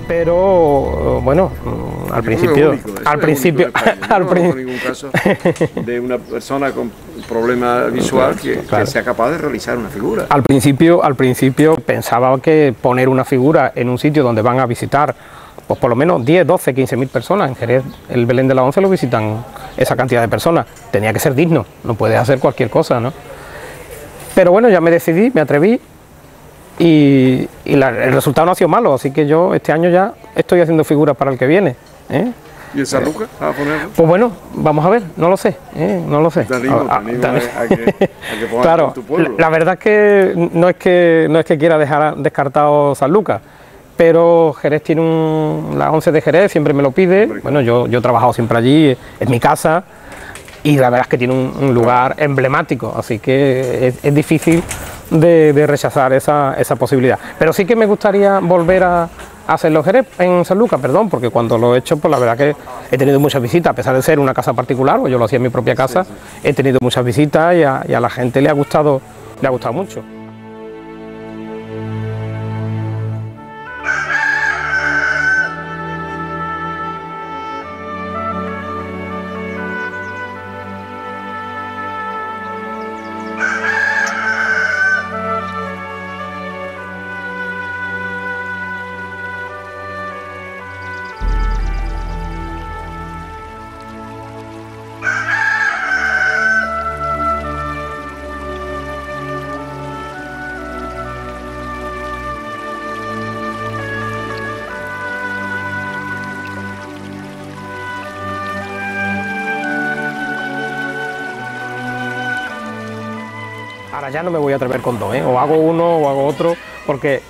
Pero bueno, al principio, no conozco ningún caso de una persona con problema visual que sea capaz de realizar una figura. Al principio pensaba que poner una figura en un sitio donde van a visitar, pues por lo menos 10, 12, 15.000 personas. En Jerez el Belén de la ONCE lo visitan esa cantidad de personas. Tenía que ser digno, no puedes hacer cualquier cosa, ¿no? Pero bueno, ya me decidí, me atreví. Y el resultado no ha sido malo, así que yo este año ya estoy haciendo figuras para el que viene. ¿Y en Sanlúcar vas a ponerlo? Pues bueno, vamos a ver, no lo sé, no lo sé. Te animo a que pongas claro, tu pueblo. La verdad es que no es que quiera dejar descartado Sanlúcar, pero Jerez tiene la ONCE de Jerez, siempre me lo pide. Bueno, yo he trabajado siempre allí, es mi casa. Y la verdad es que tiene un lugar emblemático, así que es difícil de rechazar esa posibilidad. Pero sí que me gustaría volver a hacerlo en Sanlúcar, perdón, porque cuando lo he hecho, pues la verdad que he tenido muchas visitas, a pesar de ser una casa particular, pues yo lo hacía en mi propia casa, he tenido muchas visitas y a la gente le ha gustado mucho. Ahora ya no me voy a atrever con dos, ¿eh? O hago uno o hago otro, porque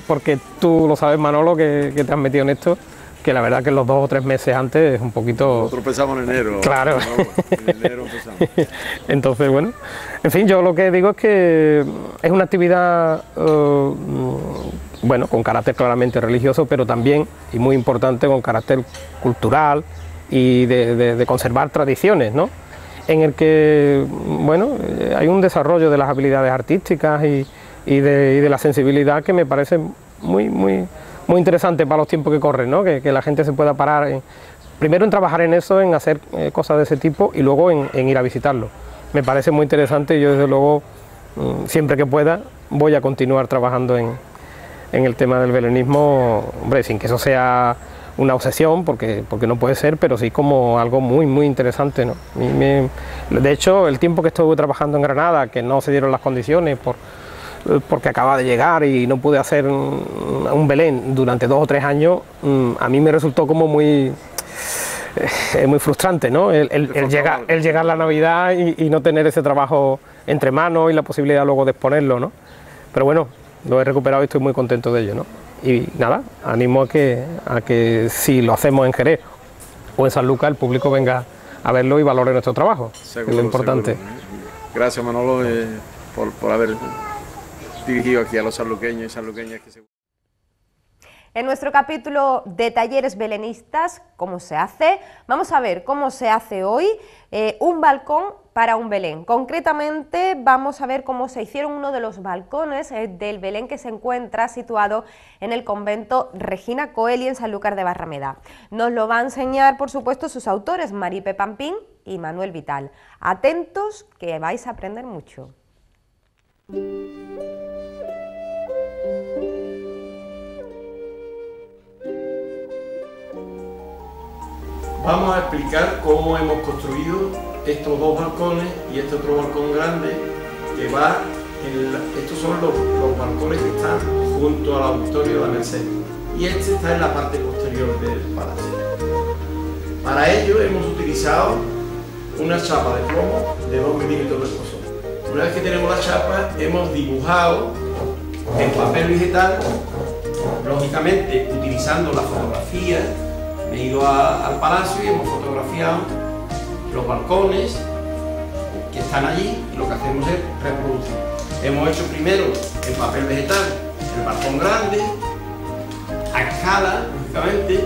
tú lo sabes, Manolo, que te has metido en esto, que la verdad que los 2 o 3 meses antes es un poquito... Nosotros empezamos en enero. Claro. En enero empezamos. Entonces, bueno, en fin, yo lo que digo es que es una actividad, bueno, con carácter claramente religioso, pero también, y muy importante, con carácter cultural y de conservar tradiciones, ¿no? En el que, bueno, hay un desarrollo de las habilidades artísticas y de la sensibilidad que me parece muy interesante para los tiempos que corren, ¿no? Que la gente se pueda parar, primero en trabajar en eso, en hacer cosas de ese tipo y luego en ir a visitarlo. Me parece muy interesante y yo desde luego, siempre que pueda, voy a continuar trabajando en el tema del belenismo, hombre, sin que eso sea una obsesión, porque no puede ser, pero sí como algo muy interesante, ¿no? De hecho, el tiempo que estuve trabajando en Granada, que no se dieron las condiciones porque acababa de llegar y no pude hacer un Belén durante 2 o 3 años, a mí me resultó como muy frustrante, ¿no? El llegar la Navidad y no tener ese trabajo entre manos y la posibilidad luego de exponerlo, ¿no? Pero bueno, lo he recuperado y estoy muy contento de ello, ¿no? Y nada, animo a que si lo hacemos en Jerez o en Sanlúcar, el público venga a verlo y valore nuestro trabajo, seguro, que es lo importante. Seguro. Gracias, Manolo, por haber dirigido aquí a los sanluqueños y sanluqueñas que se... En nuestro capítulo de talleres belenistas, ¿cómo se hace? Vamos a ver cómo se hace hoy un balcón para un Belén. Concretamente vamos a ver cómo se hicieron uno de los balcones del Belén que se encuentra situado en el convento Regina Coeli en Sanlúcar de Barrameda. Nos lo va a enseñar, por supuesto, sus autores, Maripe Pampín y Manuel Vital. Atentos, que vais a aprender mucho. Vamos a explicar cómo hemos construido estos 2 balcones y este otro balcón grande que va estos son los balcones que están junto al auditorio de la Merced y este está en la parte posterior del palacio. Para ello hemos utilizado una chapa de plomo de 2 milímetros de espesor. Una vez que tenemos la chapa, hemos dibujado en papel vegetal, lógicamente utilizando la fotografía. Me he ido al palacio y hemos fotografiado los balcones que están allí y lo que hacemos es reproducir. Hemos hecho primero en papel vegetal el balcón grande, a escala, lógicamente,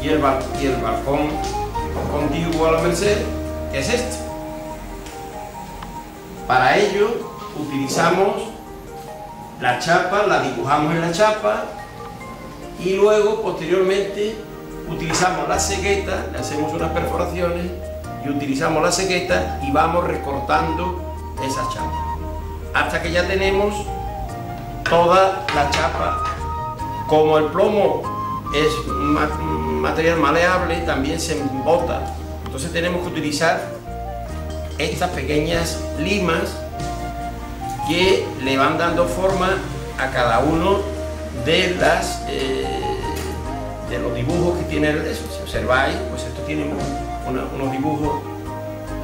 y el balcón contiguo a la Merced, que es este. Para ello utilizamos la chapa, la dibujamos en la chapa y luego posteriormente utilizamos la cegueta, le hacemos unas perforaciones y utilizamos la cegueta y vamos recortando esa chapa hasta que ya tenemos toda la chapa. Como el plomo es un material maleable, también se embota, entonces tenemos que utilizar estas pequeñas limas que le van dando forma a cada uno de los dibujos que tiene eso. Si observáis, pues esto tiene unos dibujos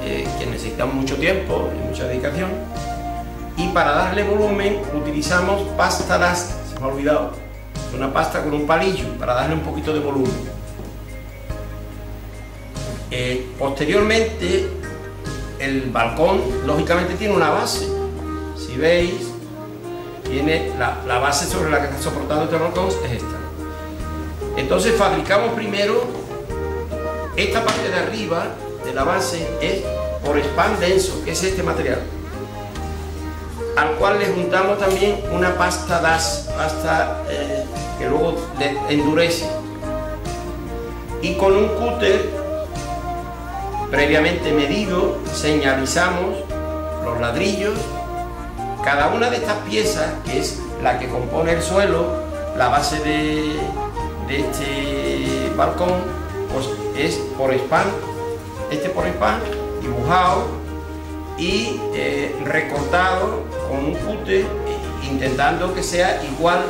que necesitan mucho tiempo y mucha dedicación, y para darle volumen utilizamos pasta elástica, se me ha olvidado, una pasta con un palillo para darle un poquito de volumen. Posteriormente el balcón lógicamente tiene una base, si veis tiene la base sobre la que está soportando este balcón es esta. Entonces fabricamos primero esta parte de arriba de la base, es por spam denso, que es este material, al cual le juntamos también una pasta DAS, que luego le endurece, y con un cúter previamente medido señalizamos los ladrillos. Cada una de estas piezas, que es la que compone el suelo, la base de este balcón, pues es por spam, por spam, dibujado y recortado con un cúter, intentando que sea igual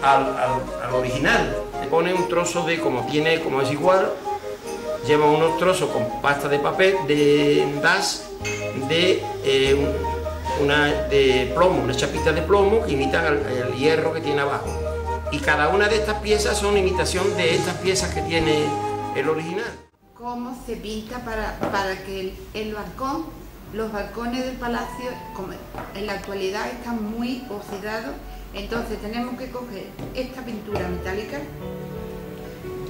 al original. Le pone un trozo de, como es igual, lleva unos trozos con pasta de papel, de DAS, de plomo, una chapita de plomo que imitan el hierro que tiene abajo. Y cada una de estas piezas son imitación de estas piezas que tiene el original. ¿Cómo se pinta para que el balcón, los balcones del palacio, como en la actualidad están muy oxidados? Entonces tenemos que coger esta pintura metálica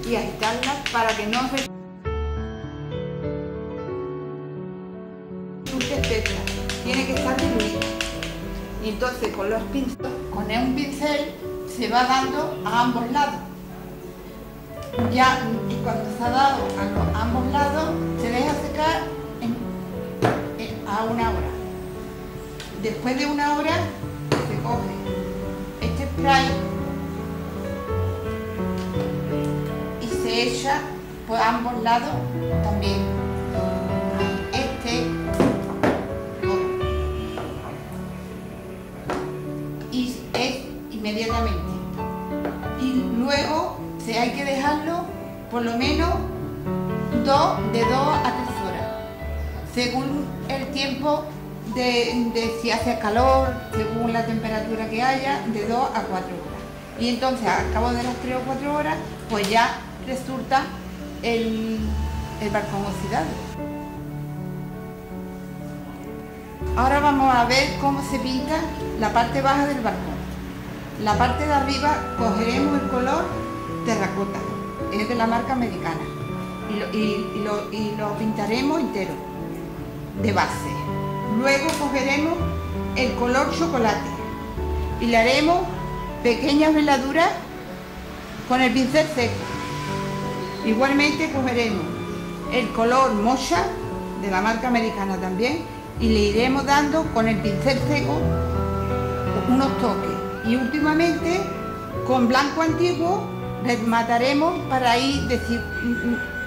y agitarla para que no resulte espesa. Tiene que estar diluida. Y entonces con un pincel se va dando a ambos lados. Ya, y cuando se ha dado a ambos lados, se deja secar a 1 hora. Después de 1 hora, se coge este spray y se echa por ambos lados también. Y es inmediatamente. Y luego hay que dejarlo por lo menos de 2 a 3 horas, según el tiempo de si hace calor, según la temperatura que haya, de 2 a 4 horas. Y entonces al cabo de las 3 o 4 horas, pues ya resulta el balcón oxidado. Ahora vamos a ver cómo se pinta la parte baja del balcón. La parte de arriba cogeremos el color terracota, es de la marca americana, y lo pintaremos entero, de base. Luego cogeremos el color chocolate y le haremos pequeñas veladuras con el pincel seco. Igualmente cogeremos el color mocha, de la marca americana también, y le iremos dando con el pincel seco unos toques. Y últimamente con blanco antiguo remataremos para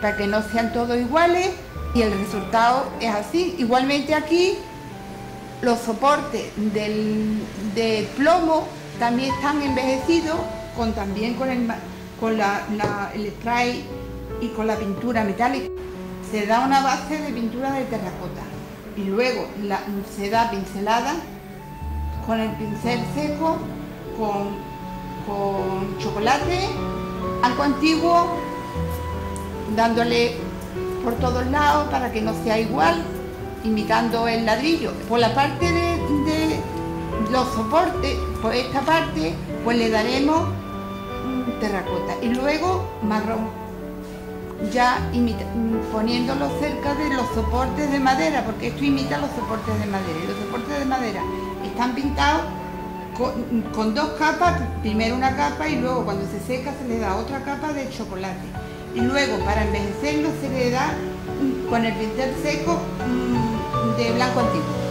para que no sean todos iguales, y el resultado es así. Igualmente aquí los soportes de plomo también están envejecidos también con el spray y con la pintura metálica. Se da una base de pintura de terracota y luego se da pincelada con el pincel seco, con chocolate, blanco antiguo, dándole por todos lados para que no sea igual, imitando el ladrillo. Por la parte de los soportes, por esta parte, pues le daremos terracota y luego marrón, ya poniéndolo cerca de los soportes de madera, porque esto imita los soportes de madera, y los soportes de madera están pintados con 2 capas, primero una capa y luego cuando se seca se le da otra capa de chocolate, y luego para envejecerlo se le da con el pincel seco de blanco antiguo.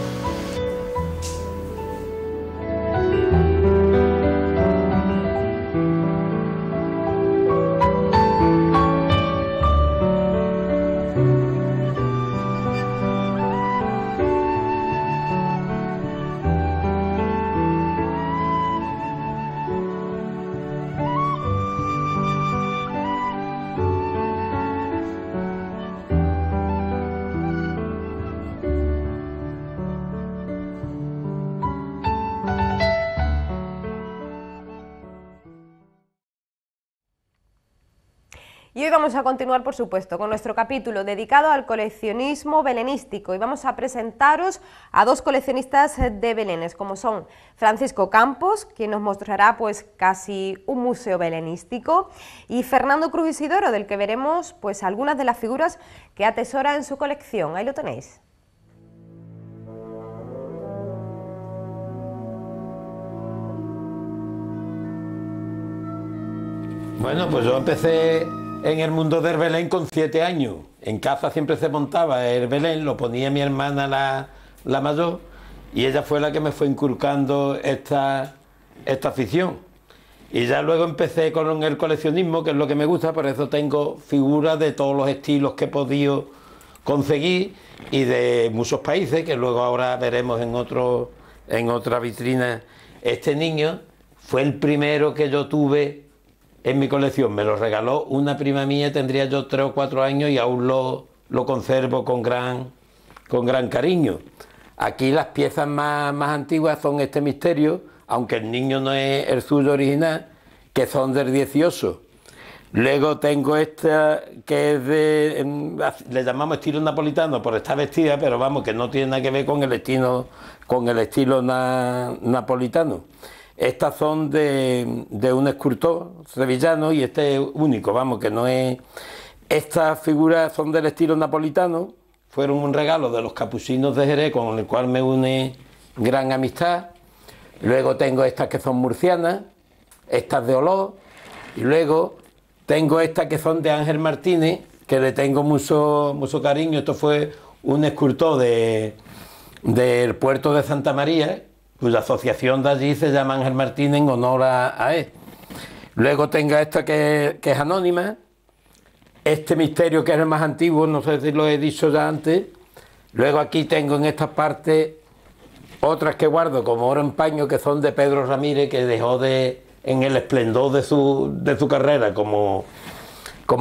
Y hoy vamos a continuar, por supuesto, con nuestro capítulo dedicado al coleccionismo belenístico y vamos a presentaros a dos coleccionistas de belenes, como son Francisco Campos, quien nos mostrará pues casi un museo belenístico, y Fernando Cruz Isidoro, del que veremos pues algunas de las figuras que atesora en su colección. Ahí lo tenéis. Bueno, pues yo empecé en el mundo del Belén con 7 años. En casa siempre se montaba el Belén, lo ponía mi hermana la mayor, y ella fue la que me fue inculcando esta afición. Y ya luego empecé con el coleccionismo, que es lo que me gusta, por eso tengo figuras de todos los estilos que he podido conseguir y de muchos países, que luego ahora veremos en otra vitrina. Este niño fue el primero que yo tuve en mi colección, me lo regaló una prima mía, tendría yo 3 o 4 años y aún lo conservo con gran cariño. Aquí las piezas más antiguas son este misterio, aunque el niño no es el suyo original, que son del 18. Luego tengo esta que es le llamamos estilo napolitano por estar vestida, pero vamos, que no tiene nada que ver con el estilo napolitano. Estas son de un escultor sevillano y este es único, vamos, que no es... Estas figuras son del estilo napolitano, fueron un regalo de los capuchinos de Jerez, con el cual me une gran amistad. Luego tengo estas que son murcianas, estas de Olot, y luego tengo estas que son de Ángel Martínez, que le tengo mucho cariño. Esto fue un escultor del puerto de Santa María, cuya asociación de allí se llama Ángel Martínez en honor a él. Luego tengo esta que es anónima, este misterio que es el más antiguo, no sé si lo he dicho ya antes. Luego aquí tengo en esta parte otras que guardo como oro en paño, que son de Pedro Ramírez, que dejó en el esplendor de su carrera como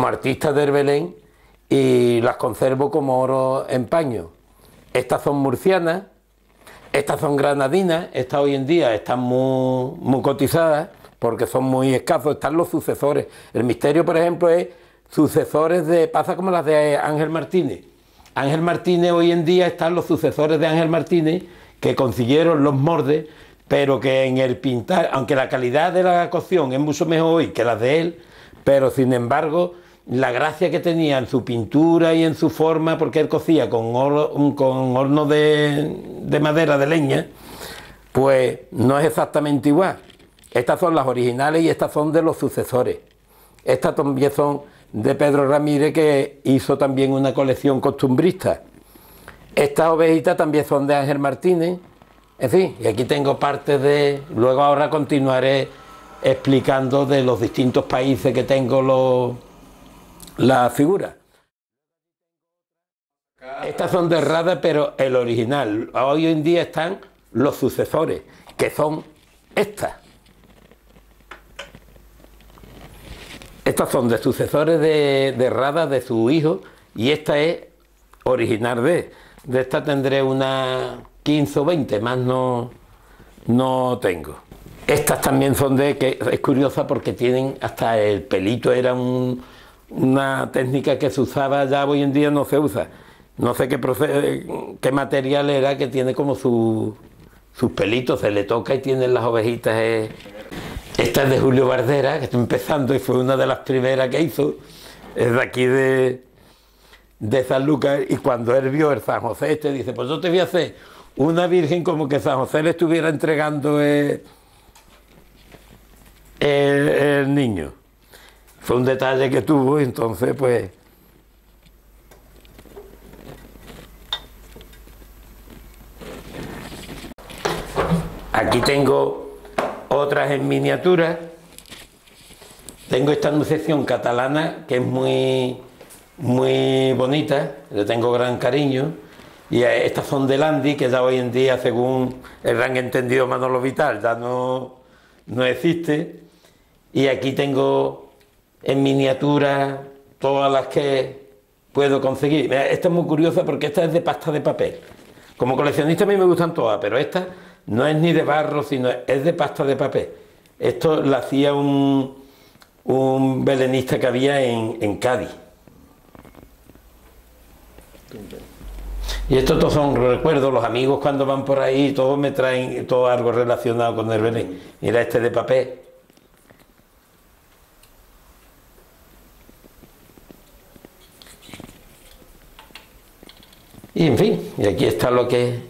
artista del Belén, y las conservo como oro en paño. Estas son murcianas. Estas son granadinas, estas hoy en día están muy cotizadas porque son muy escasos, están los sucesores. El misterio, por ejemplo, es sucesores pasa como las de Ángel Martínez. Ángel Martínez hoy en día están los sucesores de Ángel Martínez que consiguieron los mordes, pero que en el pintar, aunque la calidad de la cocción es mucho mejor hoy que las de él, pero sin embargo la gracia que tenía en su pintura y en su forma, porque él cocía con horno de madera, de leña, pues no es exactamente igual. Estas son las originales y estas son de los sucesores. Estas también son de Pedro Ramírez, que hizo también una colección costumbrista. Estas ovejitas también son de Ángel Martínez. En fin, y aquí tengo partes de... Luego ahora continuaré explicando de los distintos países que tengo la figura. Estas son de Rada, pero el original. Hoy en día están los sucesores, que son estas. Estas son de sucesores de Rada, de su hijo, y esta es original de esta tendré unas 15 o 20, más no tengo. Estas también son que es curiosa porque tienen hasta el pelito, era una técnica que se usaba, ya hoy en día no se usa. No sé qué material era, que tiene como sus pelitos, se le toca y tienen las ovejitas. Esta es de Julio Bardera, que está empezando y fue una de las primeras que hizo. Es de aquí de Sanlúcar, y cuando él vio el San José, dice, pues yo te voy a hacer una virgen como que San José le estuviera entregando el niño. Fue un detalle que tuvo, y entonces pues... Aquí tengo otras en miniatura. Tengo esta Anunciación catalana, que es muy bonita, le tengo gran cariño. Y estas son de Landi, que ya hoy en día, según el gran entendido Manolo Vital, ya no existe. Y aquí tengo en miniatura todas las que puedo conseguir. Esta es muy curiosa porque esta es de pasta de papel. Como coleccionista a mí me gustan todas, pero esta no es ni de barro, sino es de pasta de papel. Esto lo hacía un un belenista que había en Cádiz. Y estos todos son recuerdos, los amigos cuando van por ahí, todos me traen todo algo relacionado con el Belén. Mira este de papel. Y en fin, y aquí está lo que...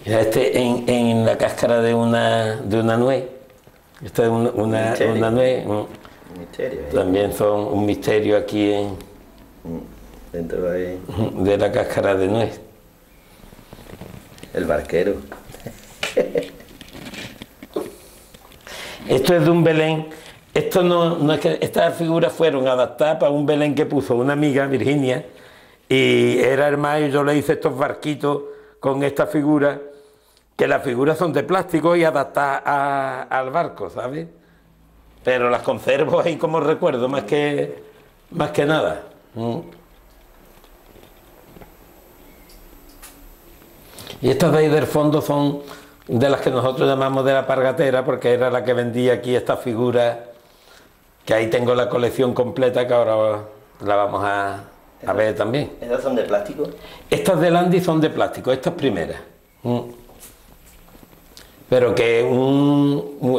Mira, este en la cáscara de una nuez. Esta es una nuez. Misterio, También son un misterio aquí dentro de la cáscara de nuez. el barquero. Esto es de un Belén. Esto no es que estas figuras fueron adaptadas para un Belén que puso una amiga, Virginia, y era hermano, y yo le hice estos barquitos con esta figura, que las figuras son de plástico y adaptadas al barco, ¿sabes? Pero las conservo ahí como recuerdo, más que nada. Y estas de ahí del fondo son de las que nosotros llamamos de la Pargatera, porque era la que vendía aquí estas figuras, que ahí tengo la colección completa, que ahora la vamos a ver también. ¿Estas son de plástico? Estas de Landi son de plástico, estas primeras. Pero que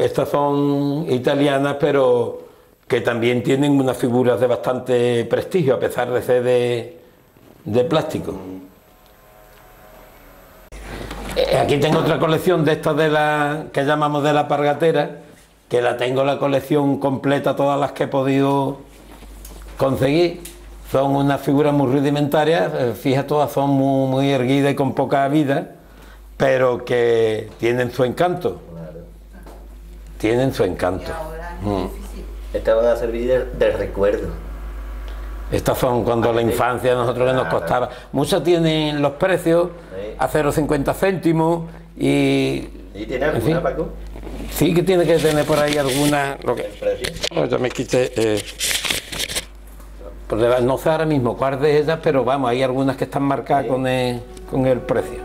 estas son italianas, pero que también tienen unas figuras de bastante prestigio, a pesar de ser de plástico. Aquí tengo otra colección de estas que llamamos de la Pargatera, que la tengo la colección completa, todas las que he podido conseguir. Son unas figuras muy rudimentarias, fíjate, todas son muy erguidas y con poca vida, pero que tienen su encanto. Tienen su encanto. Estas van a servir de recuerdo. Estas son cuando la infancia nosotros que nos costaba. Muchas tienen los precios a 0,50 céntimos y... ¿Y tiene alguna, Paco? Sí que tiene que tener por ahí alguna... Yo me quité... no sé ahora mismo cuál de ellas, pero vamos, hay algunas que están marcadas con el precio.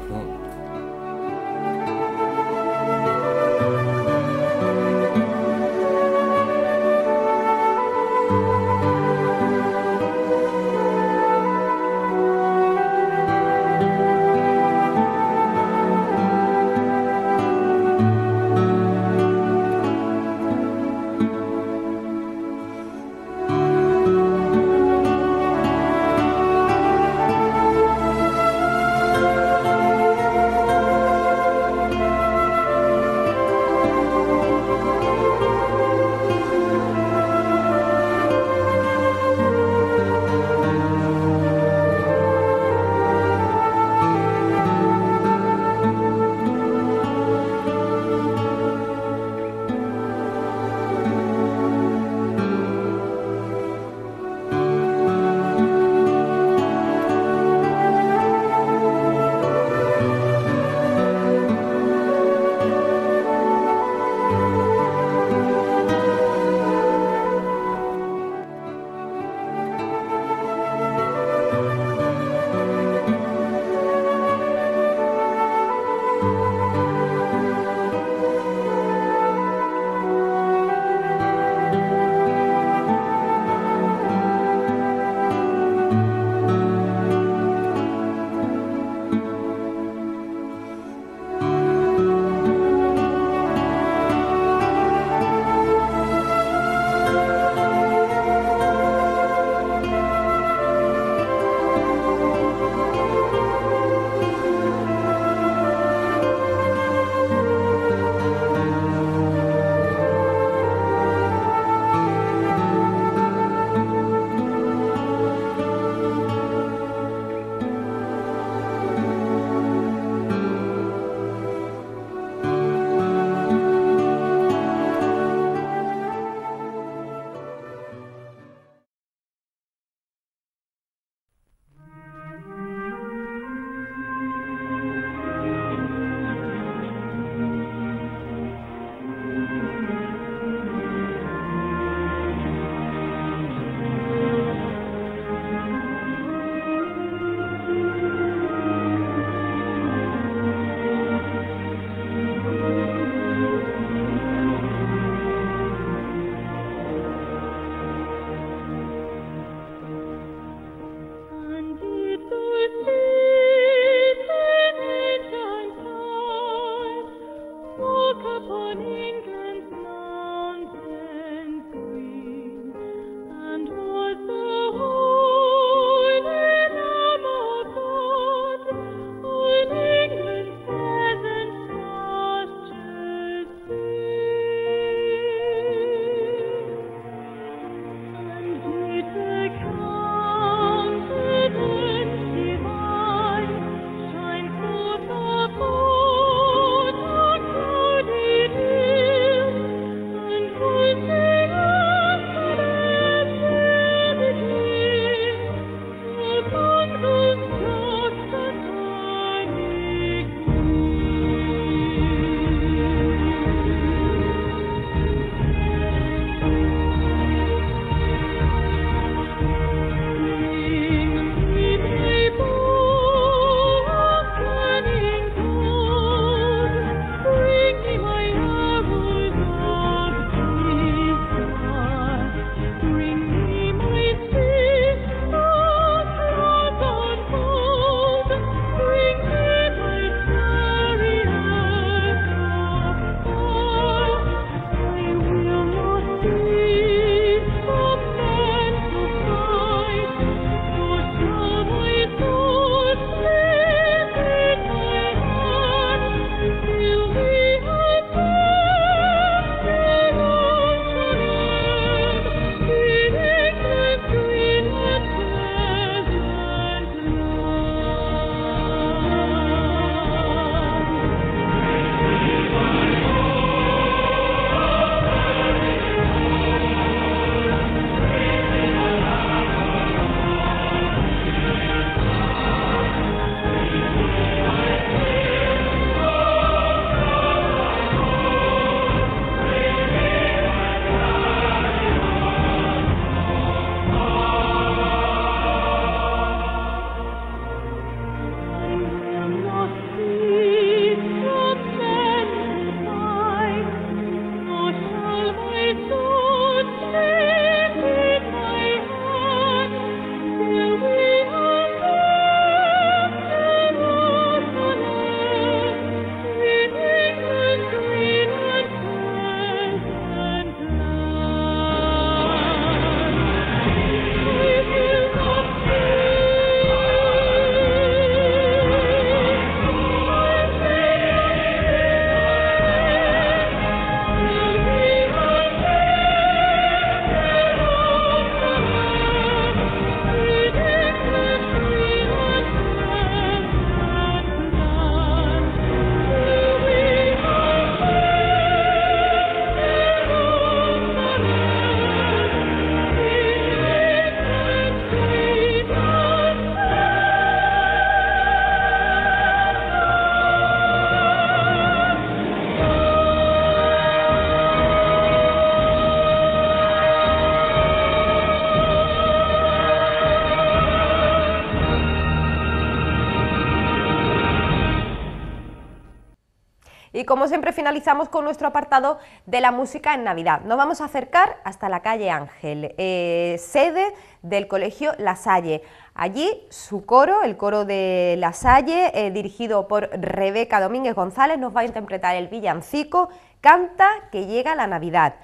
Y como siempre finalizamos con nuestro apartado de la música en Navidad. Nos vamos a acercar hasta la calle Ángel, sede del Colegio La Salle. Allí su coro, el coro de La Salle, dirigido por Rebeca Domínguez González, nos va a interpretar el villancico Canta que llega la Navidad.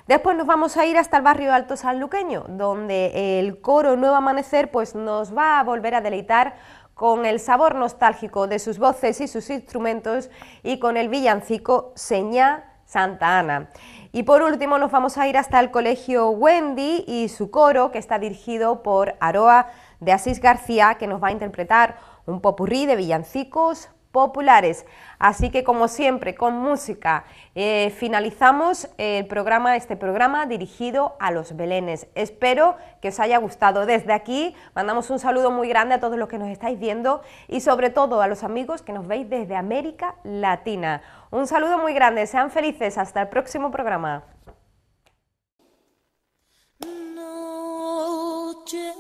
Después nos vamos a ir hasta el barrio Alto Sanluqueño, donde el coro Nuevo Amanecer pues nos va a volver a deleitar con el sabor nostálgico de sus voces y sus instrumentos y con el villancico Señá Santa Ana. Y por último nos vamos a ir hasta el Colegio Wendy y su coro, que está dirigido por Aroa de Asís García, que nos va a interpretar un popurrí de villancicos populares. Así que, como siempre, con música finalizamos este programa dirigido a los belenes. Espero que os haya gustado. Desde aquí mandamos un saludo muy grande a todos los que nos estáis viendo y sobre todo a los amigos que nos veis desde América Latina. Un saludo muy grande, sean felices, hasta el próximo programa. Noche